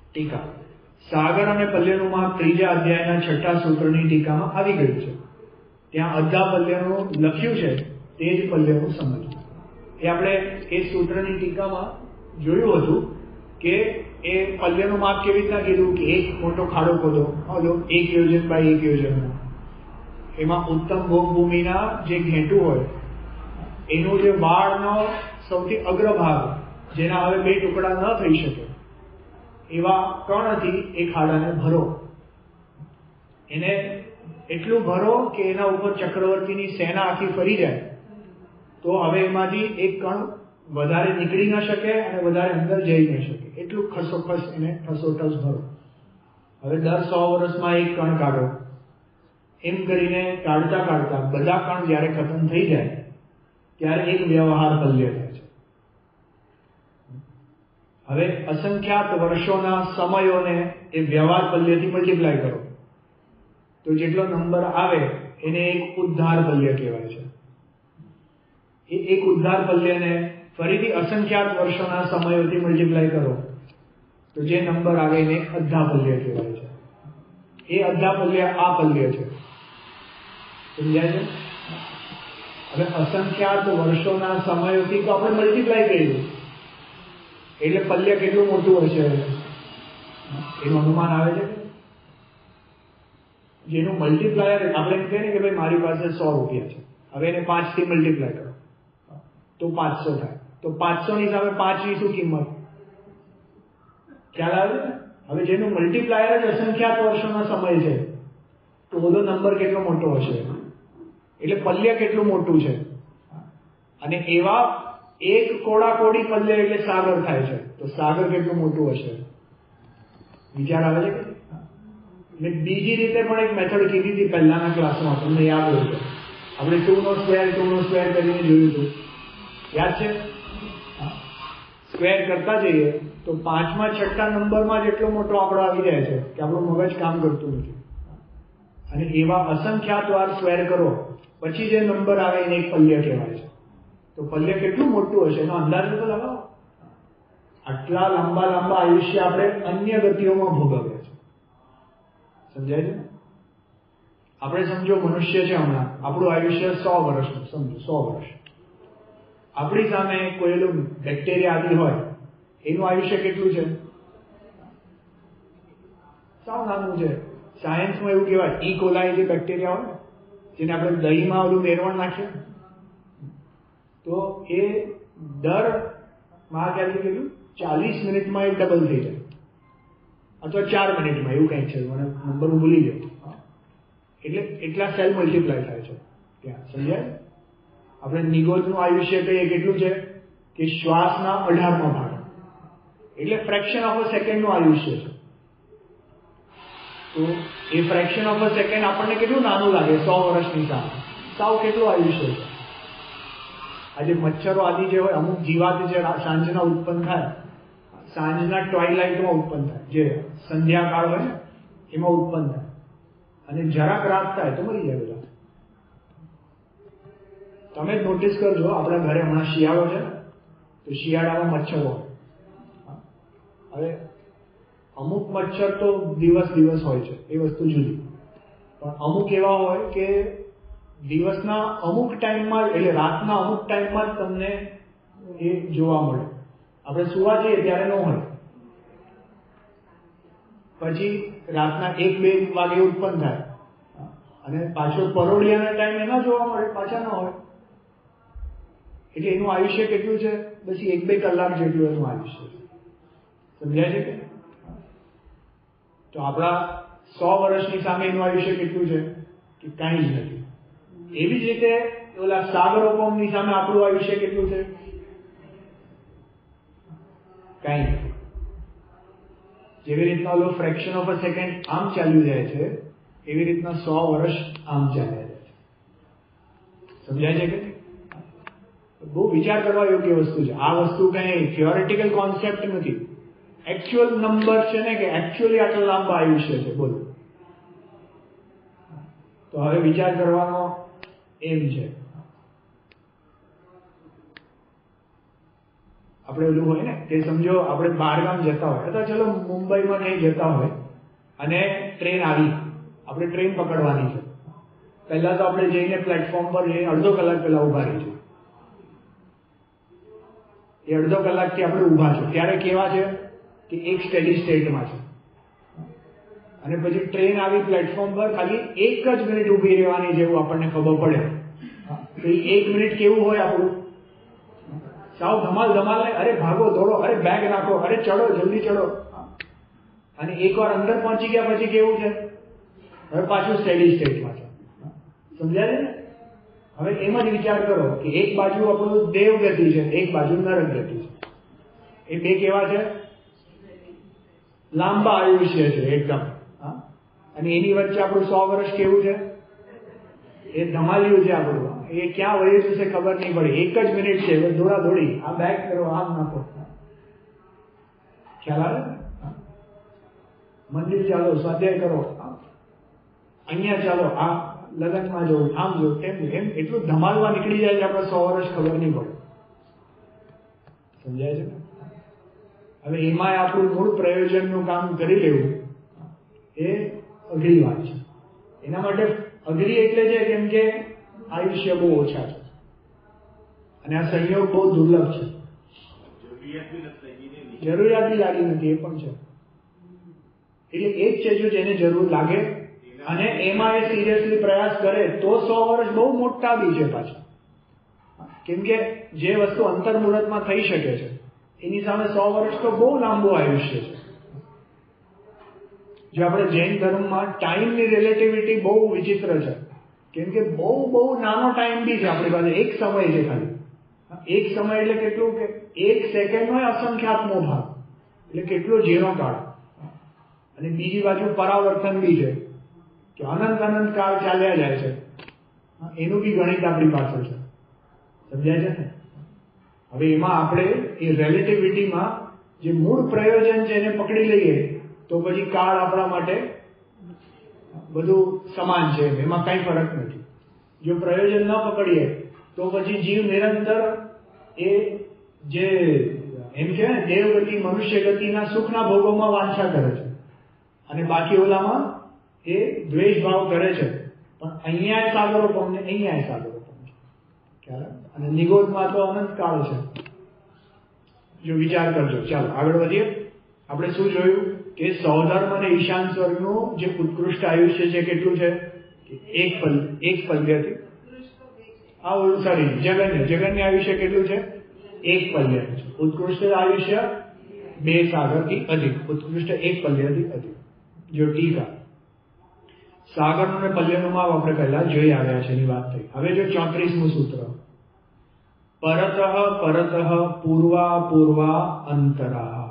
ટીકા સાગર અને પલ્યનું માપ 3જા અધ્યાયના 6ઠા સૂત્રની ટીકામાં આવી ગયું છે. ત્યાં અડધા પલ્યનું લખ્યું છે, તે જ પલ્યનું સમજવું. એ આપણે એ સૂત્રની ટીકામાં જોયું હતું કે એ પલ્યનું માપ કેવી રીતના કીધું કે 1 મોટો ખાડો ખોદો, 1 યોજન બાય 1 યોજન, એમાં ઉત્તમ ભોગભૂમિના જે ઘેંટું હોય એનું જે વાળનો સૌથી અગ્રભાગ, જેના હવે 2 ટુકડા ન થઈ શકે એવા કર્ણથી એ ખાડાને ભરો. એને એટલું ભરો કે એના ઉપર ચક્રવર્તીની સેના આખી ફરી જાય, તો હવે એમાંથી એક કણ વધારે નીકળી ન શકે અને વધારે અંદર જઈ ન શકે. એટલું ખસોખસ એને ઠસોઠસ ભરો. હવે દર 100 વર્ષમાં 1 કણ કાઢો. એમ કરીને કાઢતા કાઢતા બધા કણ જ્યારે ખતમ થઈ જાય ત્યારે એક વ્યવહાર પલ્ય થાય છે. હવે અસંખ્યાત વર્ષોના સમયોને એ વ્યવહાર પલ્યથી મલ્ટીપ્લાય કરો તો જેટલો નંબર આવે એને એક ઉદ્ધાર પલ્ય કહેવાય છે. એ એક ઉદ્ધાર પલ્યને ફરીથી અસંખ્યાત વર્ષોના સમયોથી મલ્ટીપ્લાય કરો તો જે નંબર આવે એને અડધા પલ્ય કહેવાય છે. એ અડધા પલ્ય આ પલ્ય છે. સમજાય છે? હવે અસંખ્યાત વર્ષોના સમયોથી તો આપણે મલ્ટીપ્લાય કર્યું એટલે પલ્ય કેટલું મોટું હશે એનું અનુમાન આવે છે. જેનું મલ્ટીપ્લાયર આપણે એમ કહીએ ને કે ભાઈ મારી પાસે 100 રૂપિયા છે, હવે એને 5 થી મલ્ટીપ્લાય કરો તો 500 થાય. તો 500 ની સામે 5 ની શું કિંમત? ખ્યાલ આવે ને? હવે જેનું મલ્ટીપ્લાયર જ અસંખ્યાત વર્ષોનો સમય છે તો બધો નંબર કેટલો મોટો હશે, એટલે પલ્ય કેટલું મોટું છે. અને એવા એક કોડાકોડી પલ્ય એટલે સાગર થાય છે, તો સાગર કેટલું મોટું હશે? વિચાર આવે છે? મેં બીજી રીતે પણ એક મેથડ કીધી હતી પહેલાના ક્લાસમાં, તમને યાદ હોય તો આપણે 2 નો સ્ક્વેર કરીને જોયું હતું, યાદ છે? સ્ક્વેર કરતા જઈએ તો 5મા 6ઠ્ઠા નંબરમાં જ એટલો મોટો આંકડો આવી જાય છે કે આપણું મગજ કામ કરતું નથી. અને એવા અસંખ્યાત વાર સ્ક્વેર કરો પછી જે નંબર આવે એને એક પલ્ય કહેવાય છે. તો પલ્ય કેટલું મોટું હશે એનો અંદાજ તો લગાવો. આટલા લાંબા આયુષ્ય આપણે અન્ય ગતિઓમાં ભોગવ્યા છે. સમજાય છે? આપણે સમજો મનુષ્ય છે, હમણાં આપણું આયુષ્ય 100 વર્ષનું, સમજો 100 વર્ષ. આપણી સામે કોઈ બેક્ટેરિયા આદિ હોય એનું આયુષ્ય કેટલું છે? સાવ નાનું છે. સાયન્સમાં એવું કહેવાય ઈ કોલાઈ જે બેક્ટેરિયા હોય જેને આપણે દહીંમાં ઓલું મેરવણ નાખીએ તો એ દર ક્યાંથી કીધું 40 મિનિટમાં એ ડબલ થઈ જાય, અથવા 4 મિનિટમાં, એવું કંઈક છે, મને નંબર હું ભૂલી ગયો. એટલે એટલા સેલ મલ્ટીપ્લાય થાય છે ત્યાં. સમજાય? આપણે નિગોજનું આયુષ્ય કહીએ કેટલું છે કે શ્વાસના 18મા ભાગ, એટલે ફ્રેક્શન ઓફ અ સેકન્ડનું આયુષ્ય છે. તો એ ફ્રેક્શન ઓફ અ સેકન્ડ આપણને કેટલું નાનું લાગે 100 વર્ષની સામે, સાવ કેટલું આયુષ્ય છે. આજે મચ્છરો આદિ જે હોય, અમુક જીવાત જે સાંજના ઉત્પન્ન થાય, સાંજના ટ્વાઇલાઇટમાં ઉત્પન્ન થાય, જે સંધ્યાકાળ હોય ને એમાં ઉત્પન્ન થાય, અને જરાક રાત થાય તો મરી જાય બધા. તમે જ નોટિસ કરજો, આપણા ઘરે હમણાં શિયાળો છે તો શિયાળામાં મચ્છરો હોય. હવે અમુક મચ્છર તો દિવસ હોય છે, એ વસ્તુ જુદી, પણ અમુક એવા હોય કે દિવસના અમુક ટાઈમમાં, એટલે રાતના અમુક ટાઈમમાં જ તમને એ જોવા મળે. આપણે સુવા જઈએ ત્યારે ન હોય, પછી રાતના 1-2 વાગે ઉત્પન્ન થાય, અને પાછો પરોઢિયાના ટાઈમે ન જોવા મળે, પાછા ન હોય. એટલે એનું આયુષ્ય કેટલું છે? પછી 1-2 કલાક જેટલું એનું આયુષ્ય છે. સમજાય છે કે? તો આપણા 100 વર્ષની સામે એનું આયુષ્ય કેટલું છે કે કાંઈ જ નથી. એવી જ રીતે ઓલા સાગરોપમની સામે આપણું આયુષ્ય કેટલું છે? કાંઈ નથી. જેવી રીતના ઓલો ફ્રેક્શન ઓફ અ સેકન્ડ આમ ચાલ્યું જાય છે, એવી રીતના 100 વર્ષ આમ ચાલ્યા જાય છે. સમજાય છે કે? બહુ વિચાર કરવા યોગ્ય વસ્તુ છે. આ વસ્તુ કઈ થિયોરેટિકલ કોન્સેપ્ટ નથી, એકચ્યુઅલ નંબર છે ને, કે એકચ્યુઅલી આટલા લાંબા આયુષ્ય છે. બોલો. તો હવે વિચાર કરવાનો એમ છે, આપણે ઓલું હોય ને કે સમજો આપણે બહારગામ જતા હોય, અથવા ચલો મુંબઈમાં નહીં જતા હોય અને ટ્રેન આવી, આપણે ટ્રેન પકડવાની છે. પહેલા તો આપણે જઈને પ્લેટફોર્મ પર જઈને અડધો કલાક પહેલા ઉભા રહીશું. એ અડધો કલાકથી આપણે ઊભા છો ત્યારે કેવા છે કે એક સ્ટેડી સ્ટેટમાં છે, અને પછી ટ્રેન આવી પ્લેટફોર્મ પર ખાલી 1 જ મિનિટ ઊભી રહેવાની જેવું આપણને ખબર પડે તો એ 1 મિનિટ કેવું હોય આપણું? સાવ ધમાલ ને, અરે ભાગો દોડો, અરે બેગ નાખો, અરે ચડો, જલ્દી ચડો. અને એકવાર અંદર પહોંચી ગયા પછી કેવું છે? હવે પાછું સ્ટેડી સ્ટેટમાં છે. સમજાય ને? હવે એમ જ વિચાર કરો કે એક બાજુ આપણું દેવ ગતિ છે, એક બાજુ નરક ગતિ છે. એ બે કેવા છે? લાંબા આયુષ્ય છે એકદમ. અને એની વચ્ચે આપણું 100 વર્ષ કેવું છે? એ ધમાલ્યું છે આપણું. એ ક્યાં વહી જશે ખબર નહીં પડે. 1 જ મિનિટ છે, દોડા દોડી, આ બેગ કરો, આમ નાખો. ખ્યાલ આવે? મંદિર ચાલો, સ્વાધ્યાય કરો, અહીંયા ચાલો, આ લગ્નમાં જવું, આમ જવું, એમ એટલું ધમાલમાં નીકળી જાય છે આપણે 100 વર્ષ ખબર નહીં પડે. સમજાય છે? હવે એમાં આપણું મૂળ પ્રયોજનનું કામ કરી લેવું એ અઘરી વાત છે. એના માટે અઘરી એટલે છે કેમ કે આયુષ્ય બહુ ઓછા છે અને આ સંયોગ બહુ દુર્લભ છે. જરૂરિયાત બી લાગી નથી, એ પણ છે. એટલે એ જ છે જો જેને જરૂર લાગે અને એમાં એ સિરિયસલી પ્રયાસ કરે તો 100 વર્ષ બહુ મોટા બી છે પાછા. કેમ કે જે વસ્તુ અંતર્મુહૂર્તમાં થઈ શકે છે એની સામે 100 વર્ષ તો બહુ લાંબુ આયુષ્ય છે. જો આપણે જૈન ધર્મમાં ટાઈમની રિલેટિવિટી બહુ વિચિત્ર છે. કેમ કે બહુ નાનો ટાઈમ બી છે આપણી પાસે. એક સમય છે ખાલી. એક સમય એટલે કેટલું કે 1 સેકન્ડનો અસંખ્યાતનો ભાગ, એટલે કેટલો ઝીરો કાળ. અને બીજી બાજુ પરાવર્તન બી છે કે અનંત કાળ ચાલ્યા જાય છે. એનું બી ગણિત આપણી પાસે છે. સમજાય છે ને? હવે એમાં આપણે એ રિલેટિવિટીમાં જે મૂળ પ્રયોજન છે એને પકડી લઈએ તો પછી કાળ આપણા માટે બધું સમાન છે, એમાં કઈ ફરક નથી. જો પ્રયોજન ન પકડીએ તો પછી જીવ નિરંતર એ જે એમ કે દેવગતિ મનુષ્ય ગતિના સુખના ભોગોમાં વાંછા કરે છે અને બાકી ઓલામાં એ દ્વેષ ભાવ કરે છે. પણ અહીંયા સાગરો પમને, અહીંયા સાગરો પમને ખ્યાલ. અને નિગોદમાં તો અનંત કાળ છે. જો વિચાર કરજો. ચાલો આગળ વધીએ. આપણે શું જોયું કે સૌધર્મ અને ઈશાન સ્વર્ગનું જે ઉત્કૃષ્ટ આયુષ્ય છે કેટલું છે? એક પલ્યથી જગન્ય આયુષ્ય કેટલું છે? 1 પલ્યનું છે. ઉત્કૃષ્ટ આયુષ્ય 2 સાગરથી અધિક, ઉત્કૃષ્ટ 1 પલ્યથી અધિક. જો ટીકા સાગરનું ને પલ્યનું માપ આપણે પહેલા જોઈ આવ્યા છે એની વાત થઈ. હવે જો 34મું સૂત્ર, પરતઃ પૂર્વા અંતરા.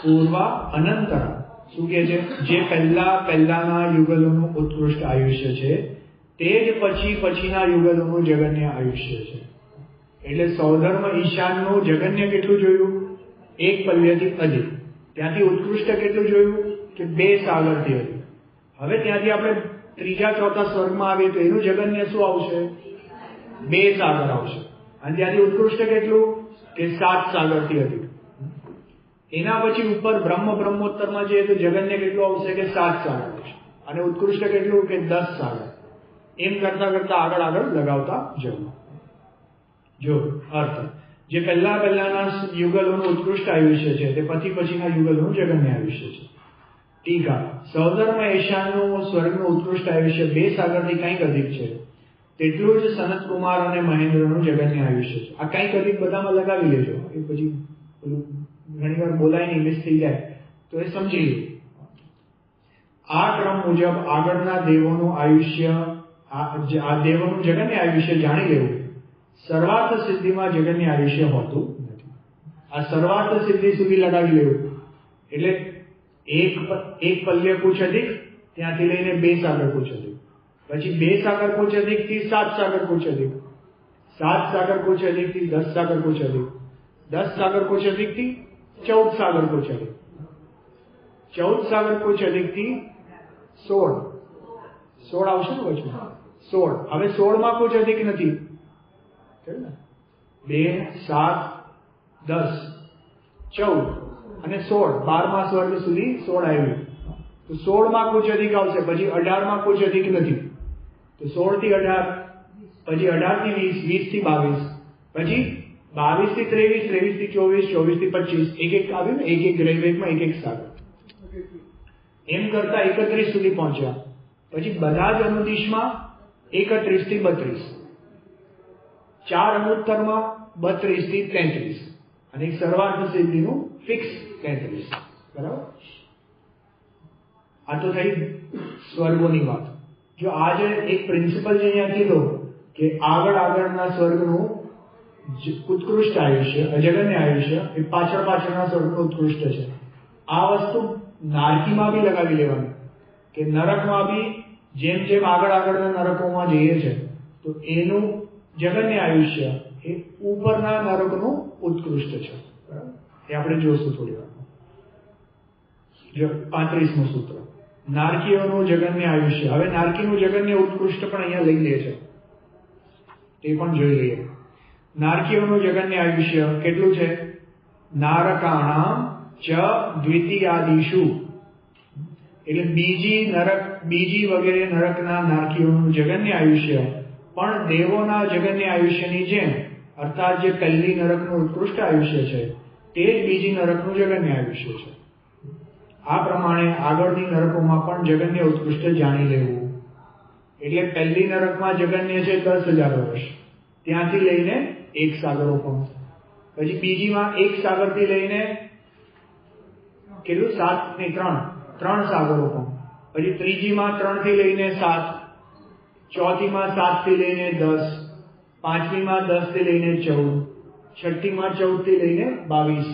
પૂર્વા અનંતરા શું કે છે? જે પહેલાના યુગલોનું ઉત્કૃષ્ટ આયુષ્ય છે તે જ પછીના યુગલોનું જગન્ય આયુષ્ય છે. એટલે સૌધર્મ ઈશાનનું જગન્ય કેટલું જોયું? 1 પલ્યથી અધિક. ત્યાંથી ઉત્કૃષ્ટ કેટલું જોયું? કે 2 સાગરથી અધિક. હવે ત્યાંથી આપણે 3જા 4થા સ્વર્ગમાં આવીએ તો એનું જગન્ય શું આવશે? 2 સાગર આવશે. અને ત્યાંથી ઉત્કૃષ્ટ કેટલું? કે 7 સાગરથી અધિક. એના પછી ઉપર બ્રહ્મોત્તરમાં જઈએ તો જગન્ય કેટલું આવશે? કે 7 સાગર આવશે. અને ઉત્કૃષ્ટ કેટલું? કે 10 સાગર. એમ કરતા આગળ લગાવતા જવું. જો અર્થ જે પહેલાના યુગલોનું ઉત્કૃષ્ટ આયુષ્ય છે તે પછીના યુગલોનું જગન્ય આયુષ્ય છે. ટીકા સૌધર્મ ઈશાનનું સ્વર્ગનું ઉત્કૃષ્ટ આયુષ્ય 2 સાગરથી કંઈક અધિક છે, તેટલું જ સનત કુમાર અને મહેન્દ્રનું જગન્ય આયુષ્ય છે. આ કંઈક અધિક બધામાં લગાવી લેજો. એ પછી ઘણી વાર બોલાય નહીં, મિસ થઈ જાય તો એ સમજી લો. આ ક્રમ મુજબ આગળના દેવોનું આયુષ્ય, આ દેવોનું જગન્ય આયુષ્ય જાણી લેવું. સર્વાર્થ સિદ્ધિમાં જગન્ય આયુષ્ય હોતું નથી. આ સર્વાર્થ સિદ્ધિ સુધી લગાવી લેવું. એટલે એક પલ્ય કુછ અધિક, ત્યાંથી લઈને 2 સાગર કુછ અધિક, પછી 2 સાગર કુછ અધિક થી 7 સાગર કુછ અધિક, 7 સાગર કુછ અધિક થી 10 સાગર કુછ અધિક, 10 સાગર કુછ અધિક થી 14 સાગર કુછ અધિક, 14 સાગર કુછ અધિક થી 16 આવશે ને વચમાં? 16. હવે 16માં કુછ અધિક નથી. 2, 7, 10, 14 અને 16, 12મા સ્વર્ગ સુધી 16 આવ્યું. તો 16માં કુછ અધિક આવશે. પછી 18માં કુછ અધિક નથી. તો 16 થી 18, પછી 18 થી 20, 20 થી 22, પછી 22 થી 23, 23 થી 24, 24 થી 25, એક આવ્યું ને, એક ગ્રેજ્યુએટમાં એક સાગર. એમ કરતા 31 સુધી પહોંચ્યા. પછી બધા જ અનુદિશમાં 31 થી 32, 4 અનુત્તરમાં 32 થી 33 અને એક સર્વાર્થ સિદ્ધિનું ફિક્સ 33. બરાબર? આ તો થઈ સ્વર્ગોની વાત. જો આજે એક પ્રિન્સિપલ જે અહીંયા કીધો કે આગળના સ્વર્ગનું ઉત્કૃષ્ટ આયુષ્ય, અજગન્ય આયુષ્ય એ પાછળના સ્વર્ગનું ઉત્કૃષ્ટ છે. આ વસ્તુ નારકીમાં બી લગાવી લેવાની કે નરકમાં બી જેમ આગળના નરકોમાં જઈએ છે તો એનું જગન્ય આયુષ્ય એ ઉપરના નરકનું ઉત્કૃષ્ટ છે. બરાબર? એ આપણે જોશું થોડી વાર. જો 35મું સૂત્ર, નારકીઓનું જગન્ય આયુષ્ય. હવે નારકીનું જગન્ય ઉત્કૃષ્ટ પણ અહીંયા લઈ લે છે, તે પણ જોઈ લઈએ. નારકીઓનું જગન્ય આયુષ્ય કેટલું છે? નારકાણામ ચ દ્વિતીયાદિષુ, એટલે બીજી વગેરે નરકના નારકીઓનું જગન્ય આયુષ્ય પણ દેવોના જગન્ય આયુષ્યની જેમ, અર્થાત જે પહેલી નરકનું ઉત્કૃષ્ટ આયુષ્ય છે તે જ બીજી નરકનું જગન્ય આયુષ્ય છે. આ પ્રમાણે આગળની નરકોમાં પણ જગન્ય ઉત્કૃષ્ટ જાણી લેવું. એટલે પહેલી નરકમાં જગન્ય છે 10,000 વર્ષ, ત્યાંથી લઈને 1 સાગરોપમ. પછી બીજીમાં 1 સાગરથી લઈને કેટલું 7 ને 3 સાગરોપમ. પછી ત્રીજીમાં 3 થી લઈને 7, ચોથીમાં 7 થી લઈને 10, પાંચમીમાં 10 થી લઈને 14, છઠ્ઠીમાં 14 થી લઈને 22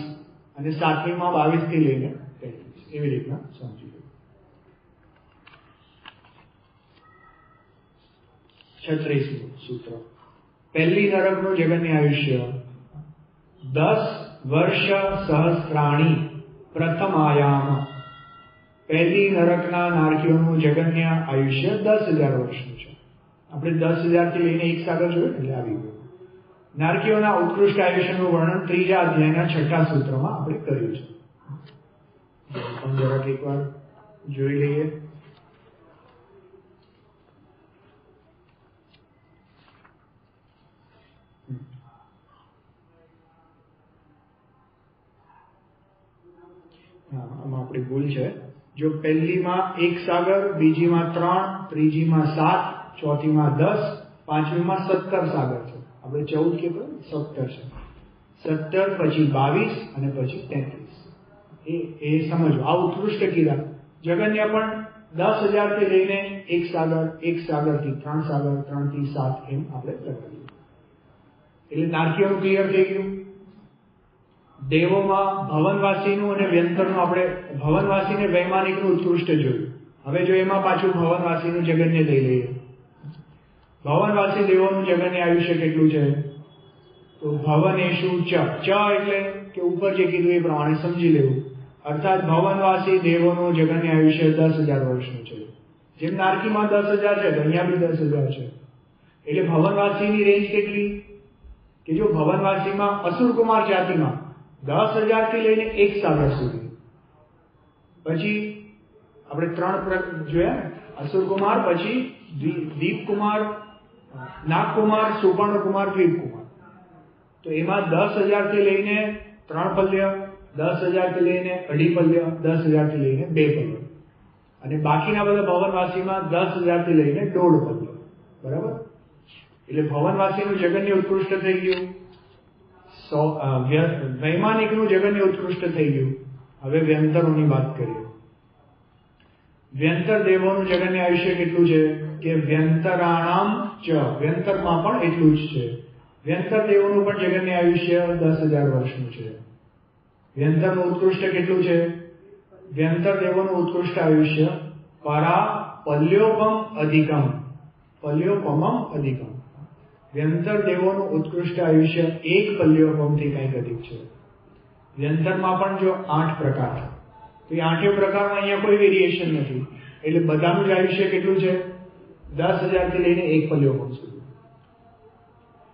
અને સાતમીમાં 22 થી લઈને 33. એવી રીતના સમજી લો. 36મું સૂત્ર. પહેલી નરકનું જગન્ય આયુષ્ય 10 વર્ષ સહસ્ત્રાણી પ્રથમ આયામ. પહેલી નરકના નારકીઓનું જગન્ય આયુષ્ય 10,000 વર્ષનું છે. આપણે 10,000 થી લઈને 1 સાગર જોયું એટલે આવી ગયું. નારકીઓના ઉત્કૃષ્ટ આયુષ્યનું વર્ણન 3જા અધ્યાયના 6ઠા સૂત્રમાં આપણે કર્યું છે. પણ જરાક એકવાર જોઈ લઈએ. આમાં આપણી ભૂલ છે. જો પહેલીમાં 1 સાગર, બીજીમાં 3, ત્રીજીમાં 7, ચોથીમાં 10, પાંચમીમાં 17 સાગર છે. આપણે 14 કીધું, 17 છે. 17 પછી 22 અને પછી 33. એ સમજો. આ ઉત્કૃષ્ટ કીધા. જગન્ય પણ 10,000 થી લઈને 1 સાગર, 1 સાગરથી 3 સાગર, 3 થી 7 એમ આપણે લગાવીએ. એટલે નારકીઓનું ક્લિયર થઈ ગયું. દેવોમાં ભવનવાસીનું અને વ્યંતરનું આપણે ભવનવાસી ને વૈમાનિકનું ઉત્કૃષ્ટ જોયું. હવે જો એમાં પાછું ભવનવાસીનું જગન્ય લઈ લઈએ. ભવનવાસી દેવોનું જગન્ય આયુષ્ય કેટલું છે? તો ભવનેશુ ચ એટલે કે ઉપર જે કીધું એ પ્રમાણે સમજી લેવું. અર્થાત ભવનવાસી દેવોનું જગન્ય આયુષ્ય 10,000 વર્ષનું છે. જેમ નારકીમાં 10,000 છે તો અહીંયા બી 10,000 છે. એટલે ભવનવાસીની રેન્જ કેટલી? કે જો ભવનવાસીમાં અસુરકુમાર જાતિમાં 10,000 થી લઈને 1 સાગર સુધી. પછી આપણે 3 જોયા, અસુરકુમાર, પછી દીપકુમાર, નાગકુમાર, સુપર્ણકુમાર, દ્વીપકુમાર. તો એમાં 10,000 થી લઈને 3 પલ્ય, 10,000 થી લઈને 2.5 પલ્ય, 10,000 થી લઈને 2 પલ્ય. અને બાકીના બધા ભવનવાસીમાં 10,000 થી લઈને 1.5 પલ્ય. બરાબર? એટલે ભવનવાસીનું જગન્ય ઉત્કૃષ્ટ થઈ ગયું. વૈમાનિકનું જગન્ય ઉત્કૃષ્ટ થઈ ગયું. હવે વ્યંતરોની વાત કરીએ. વ્યંતર દેવોનું જગન્ય આયુષ્ય કેટલું છે? કે વ્યંતરાણામ ચ, વ્યંતરમાં પણ એટલું જ છે. વ્યંતર દેવોનું પણ જગન્ય આયુષ્ય 10,000 વર્ષનું છે. વ્યંતરનું ઉત્કૃષ્ટ કેટલું છે? વ્યંતર દેવોનું ઉત્કૃષ્ટ આયુષ્ય પરા પલ્યોપમ અધિકમ, પલ્યોપમમ અધિકમ. વ્યંતર દેવોનું ઉત્કૃષ્ટ આયુષ્ય 1 પલ્યોપમથી કંઈક અધિક છે. વ્યંતરમાં પણ જો 8 પ્રકાર છે, તો એ 8 પ્રકારમાં અહીંયા કોઈ વેરિએશન નથી. એટલે બધાનું જ આયુષ્ય કેટલું છે? 10,000 થી લઈને 1 પલ્યોપમ સુધી.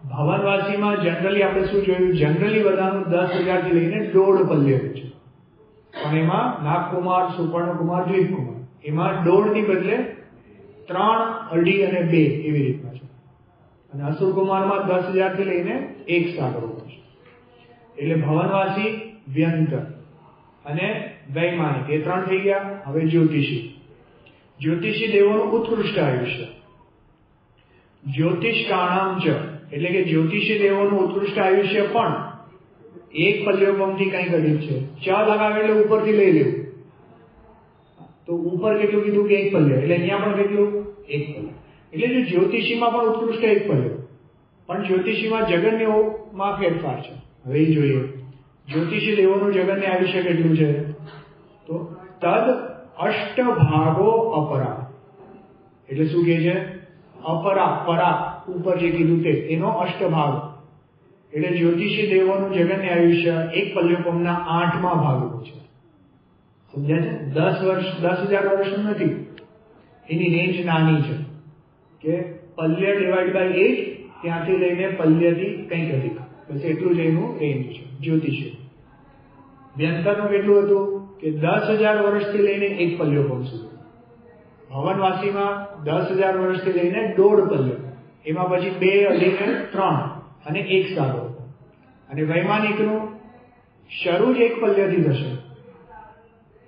ભવનવાસીમાં જનરલી આપણે શું જોયું? જનરલી બધાનું 10,000 થી લઈને 1.5 પલ્ય છે. પણ એમાં નાગકુમાર, સુપર્ણકુમાર, દ્વીપકુમાર એમાં 1.5 ની બદલે 3, 2.5 અને 2 એવી રીતના છે. અને અસુરકુમારમાં 10,000 થી લઈને 1 સાગર છે. એટલે ભવનવાસી, વ્યંતર અને વૈમાનિક એ 3 થઈ ગયા. હવે જ્યોતિષી. જ્યોતિષી દેવોનું ઉત્કૃષ્ટ આયુષ્ય જ્યોતિષકાણામ ચ, એટલે કે જ્યોતિષી દેવોનું ઉત્કૃષ્ટ આયુષ્ય પણ 1 પલ્યોપમથી કંઈક અધિક છે. ચ લગાવે એટલે ઉપરથી લઈ લેવું. તો ઉપર કેટલું કીધું? કે 1 પલ્ય. એટલે અહીંયા પણ કેટલું? 1 પલ્ય. એટલે જો જ્યોતિષીમાં પણ ઉત્કૃષ્ટ 1 પલ્ય, પણ જ્યોતિષીમાં જગન્યમાં ફેરફાર છે. હવે એ જોઈએ. જ્યોતિષી દેવોનું જગન્ય આયુષ્ય કેટલું છે? તો તદ અષ્ટભાગો અપરા. એટલે શું કહે છે? અપરા, પરા ઉપર જે કીધું તે, એનો અષ્ટભાગ. એટલે જ્યોતિષી દેવોનું જગન્ય આયુષ્ય 1 પલ્યોપમના 8મા ભાગનું છે. સમજ્યા છે? 10,000 વર્ષનું નથી. એની રેન્જ નાની છે. કે પલ્ય ડિવાઇડ બાય 8, ત્યાંથી લઈને પલ્યથી કંઈક અધિક, બસ એટલું જ એનું રેન્જ છે જ્યોતિષી. વ્યંતરનું કેટલું હતું? કે 10,000 વર્ષથી લઈને 1 પલ્યોપમ સુધી. ભવનવાસીમાં 10,000 વર્ષથી લઈને 1.5 પલ્ય, એમાં પછી 2, 2.5 ને 3 અને 1 સાગર. અને વૈમાનિકનું શરૂ જ 1 પલ્યથી થશે.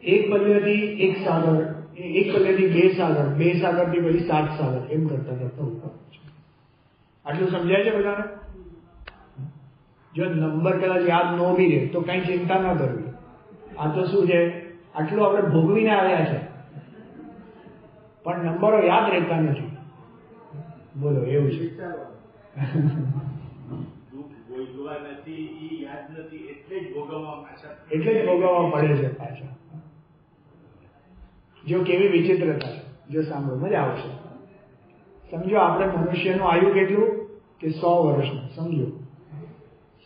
એક પલ્લેથી એક સાગર, એક પલ્લેથી બે સાગર, બે સાગરથી પછી 7 સાગર, એમ કરતા કરતા ઉપર. આટલું સમજાય છે બધાને? જો નંબર કદાચ યાદ ન બી રહે તો કઈ ચિંતા ના કરવી. આ તો શું છે, આટલું આપણે ભોગવીને આવ્યા છે, પણ નંબરો યાદ રહેતા નથી. બોલો, એવું છે. દુઃખ ભોગવા નથી, ઈ યાદ નથી, એટલે જ ભોગવવા પાછા, એટલે જ ભોગવવા પડે છે પાછા. જો કેવી વિચિત્રતા છે, જો સાંભળો, મજા આવશે. સમજો આપણે મનુષ્યનું આયુ કેટલું કે 100 વર્ષનું. સમજો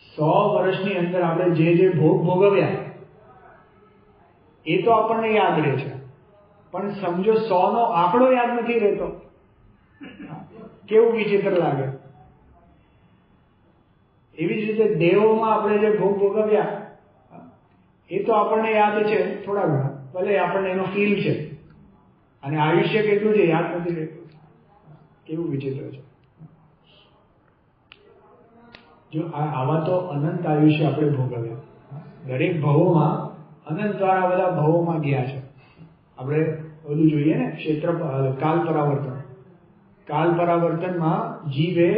100 વર્ષની અંદર આપણે જે ભોગ ભોગવ્યા એ તો આપણને યાદ રહે છે, પણ સમજો 100 નો આંકડો યાદ નથી રહેતો. કેવું વિચિત્ર લાગે. એવી જ રીતે દેવોમાં આપણે જે ભોગ ભોગવ્યા એ તો આપણને યાદ છે થોડા ઘણા, ભલે આપણને એનો ફીલ છે, અને આયુષ્ય કેટલું છે યાદ નથી રહેતું. કેવું વિચિત્ર છે. જો આવા તો અનંત આયુષ્ય આપણે ભોગવ્યા. દરેક ભવોમાં અનંત વાળા બધા ભવોમાં ગયા છે. આપણે બધું જોઈએ ને, ક્ષેત્ર કાલ પરાવર્તન. કાલ પરાવર્તનમાં જીવે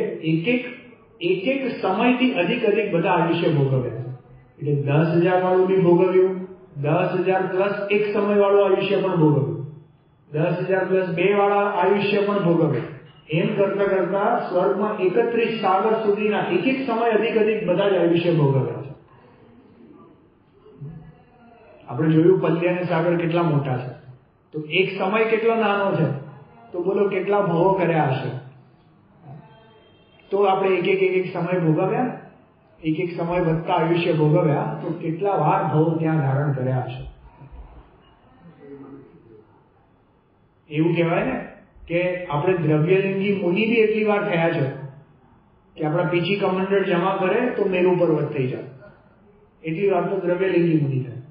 એક સમયથી અધિક બધા આયુષ્ય ભોગવ્યા છે. એટલે 10,000 વાળું બી ભોગવ્યું, 10,000 પ્લસ એક સમય વાળું આયુષ્ય પણ ભોગવ્યું, 10,000 પ્લસ 2 વાળા આયુષ્ય પણ ભોગવ્યું. એમ કરતા કરતા સ્વર્ગમાં 31 સાગર સુધીના એક સમય અધિક બધા જ આયુષ્ય ભોગવ્યા છે. આપણે જોયું પલ્લ્યાને સાગર કેટલા મોટા છે, તો એક સમય કેટલો નાનો છે, તો બોલો કેટલા ભવો કર્યા હશે. તો આપણે એક સમય ભોગવ્યા, એક સમય વધતા આયુષ્ય ભોગવ્યા, તો કેટલા વાર ભવો ત્યાં ધારણ કર્યા હશે. એવું કહેવાય ને કે આપણે દ્રવ્યલિંગી મુનિ બી એટલી વાર થયા છે કે આપણા પીછી કમંડળ જમા કરે તો મેરુ પર્વત થઈ જાય, એટલી વાર તો દ્રવ્યલિંગી મુનિ થાય.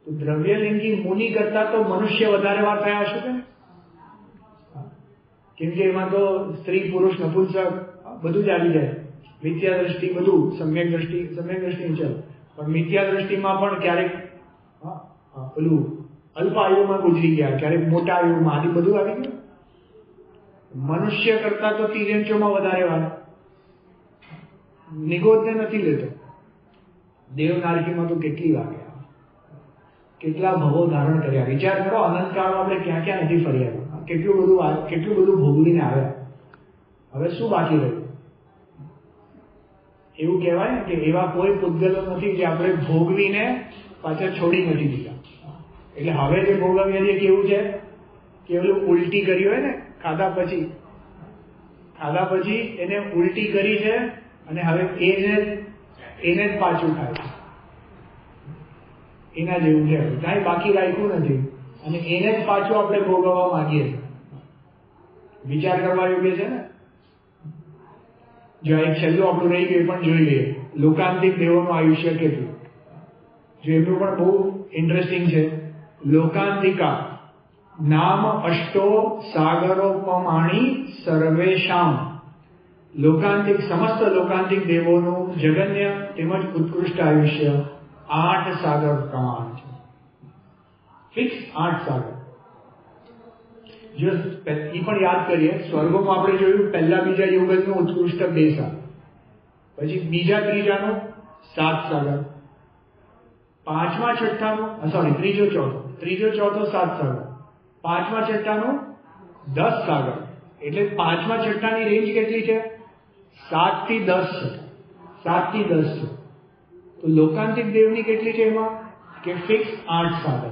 તો દ્રવ્યલિંગી મુનિ કરતા તો મનુષ્ય વધારે વાર થયા હશે કેમ કે એમાં તો સ્ત્રી પુરુષ નપુંસક બધું જ આવી જાય. મિથ્યા દ્રષ્ટિ બધું, સમ્યક દ્રષ્ટિ ચલો, પણ મિથ્યા દ્રષ્ટિમાં પણ ક્યારેક પેલું અલ્પ આયુમાં ગુજરી ગયા, ક્યારેક મોટા આયુમાં, આદિ બધું આવી ગયું. મનુષ્ય કરતા તો તિર્યંચોમાં વધારે વાર. નિગોદને નથી લેતો. દેવનારકીમાં તો કેટલી વાર ગયા, કેટલા ભવો ધારણ કર્યા. વિચાર કરો, અનંતકાળમાં આપણે ક્યાં ક્યાં નથી ફર્યા, કેટલું બધું ભોગવીને આવ્યા. હવે શું બાકી રહ્યું? એવું કહેવાય ને કે એવા કોઈ પૂતગલો નથી જે આપણે ભોગવીને પાછા છોડી નથી દીધા. એટલે હવે જે ભોગવીએ છીએ કેવું છે કે ઓલું ઉલટી કરી હોય ને, ખાધા પછી એને ઉલટી કરી છે અને હવે એને જ પાછું ખાય છે. એના જેવું છે, કાંઈ બાકી રાખ્યું નથી અને એને જ પાછું આપણે ભોગવવા માંગીએ છીએ. વિચાર કરવા યોગ્ય છે ને. જો એક છેલ્લું આપણું રહી ગયું પણ જોઈ લઈએ, લોકાંતિક દેવોનું આયુષ્ય કેટલું. જો એમનું પણ બહુ ઇન્ટરેસ્ટિંગ છે. લોકાંતિકા નામ અષ્ટો સાગરોપમાણી સર્વેશામ. સમસ્ત લોકાંતિક દેવોનું જગન્ય તેમજ ઉત્કૃષ્ટ આયુષ્ય 8 સાગર પ્રમાણ છે. ફિક્સ 8 સાગર. જો એ પણ યાદ કરીએ, સ્વર્ગોમાં આપણે જોયું પહેલા બીજા યુગલનું ઉત્કૃષ્ટ 2 સાગર, પછી બીજા ત્રીજાનું 7 સાગર, પાંચમા છઠ્ઠાનું ત્રીજો ચોથો 7 સાગર, પાંચમા છઠ્ઠાનું 10 સાગર. એટલે પાંચમા છઠ્ઠાની રેન્જ કેટલી છે? 7 થી 10 છે. 7 થી 10 છે. તો લોકાંતિક દેવની કેટલી છે એમાં? કે ફિક્સ 8 સાગર.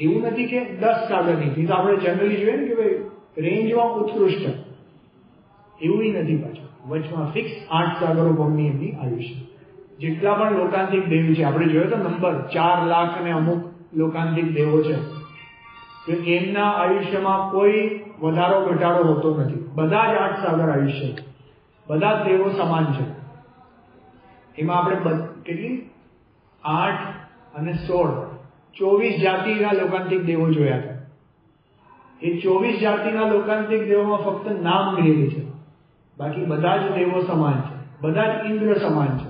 એવું નથી કે 10 સાગરની. તો આપણે જનરલી જોઈએ ને કે ભાઈ રેન્જમાં ઉત્કૃષ્ટ, એવું નથી પાછું. વચમાં ફિક્સ 8 સાગરો ભમની એમની આયુષ્ય. જેટલા પણ લોકાંતિક દેવ છે, આપણે જોયો તો નંબર 4 લાખ અને અમુક લોકાંતિક દેવો છે, તો એમના આયુષ્યમાં કોઈ વધારો ઘટાડો હોતો નથી. બધા જ 8 સાગર આયુષ્ય, બધા જ દેવો સમાન છે. એમાં આપણે કેટલી 8 અને 16 24 જાતિના લોકાંતિક દેવો જોયા હતા. એ 24 જાતિના લોકાંતિક દેવોમાં ફક્ત નામ ભેદ છે, બાકી બધા જ દેવો સમાન છે, બધા જ ઇન્દ્ર સમાન છે.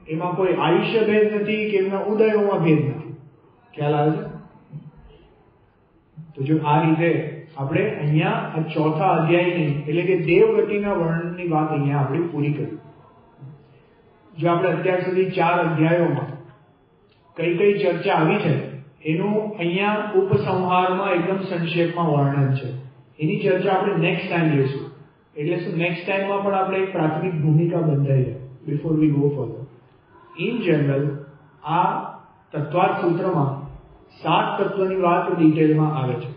એમાં કોઈ આયુષ્ય ભેદ નથી કે એમના ઉદયોમાં ભેદ નથી. ખ્યાલ આવે છે? તો જો આ રીતે આપણે અહીંયા આ ચોથા અધ્યાયની એટલે કે દેવગતિના વર્ણનની વાત અહીંયા આપણે પૂરી કરી. જો આપણે અત્યાર સુધી 4 અધ્યાયોમાં કઈ કઈ ચર્ચા આવી છે એનું અહીંયા ઉપસંહારમાં એકદમ સંક્ષેપમાં વર્ણન છે. એની ચર્ચા આપણે નેક્સ્ટ ટાઈમ લઈશું. એટલે શું નેક્સ્ટ ટાઈમમાં પણ આપણે એક પ્રાથમિક ભૂમિકા બંધાઈ જાય before we go further. In general આ તત્વાર્થ સૂત્રમાં 7 તત્વની વાત ડિટેલમાં આવે છે.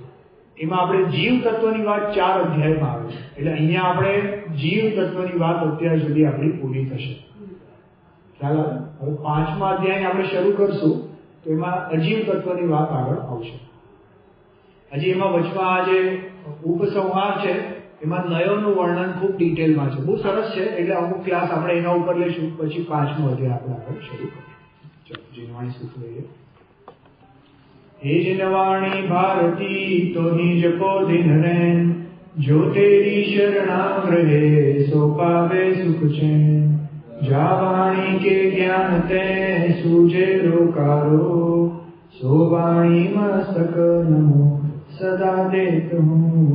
એમાં આપણે જીવ તત્વની વાત 4 અધ્યાયમાં આવે છે. એટલે અહીંયા આપણે જીવ તત્વની વાત અત્યાર સુધી આપણી પૂરી થશે. ખ્યાલ આવે? હવે 5મા અધ્યાયને આપણે શરૂ કરશું તો એમાં અજીવ તત્વની વાત આગળ આવશે. હજી એમાં વચમાં આ જે ઉપસંહાર છે એમાં નયોનું વર્ણન ખૂબ ડિટેલમાં છે. બહુ સરસ છે. એટલે અમુક ક્લાસ આપણે એના ઉપર લઈશું, પછી 5મો અધ્યાય આપણે આગળ શરૂ કરીશું. ચલો જીનવાણી સૂત્ર લઈએ. हे जिनवाणी भारती तो ही जपो दिन रैन, जो तेरी शरणाम रहे सो पावे सुख चैन. जावाणी के ज्ञान ते सूझे रोकारो, सो वाणी मस्तक नमो सदा देत हूँ.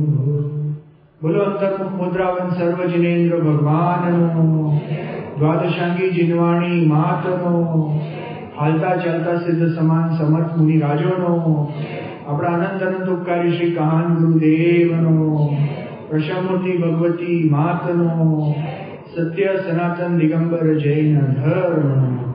बोलो अंतर्मुख मुद्रावन सर्व जिनेन्द्र भगवाननो, द्वादशांगी जिनवाणी मातनो, हालता चालता सिद्ध समान समर्थ मुनि राजोनो, अपना अनंत अनंत उपकारी श्री काहन गुरुदेवनो, प्रशमूर्ति भगवती मातनो, सत्य सनातन दिगंबर जैन धर्म.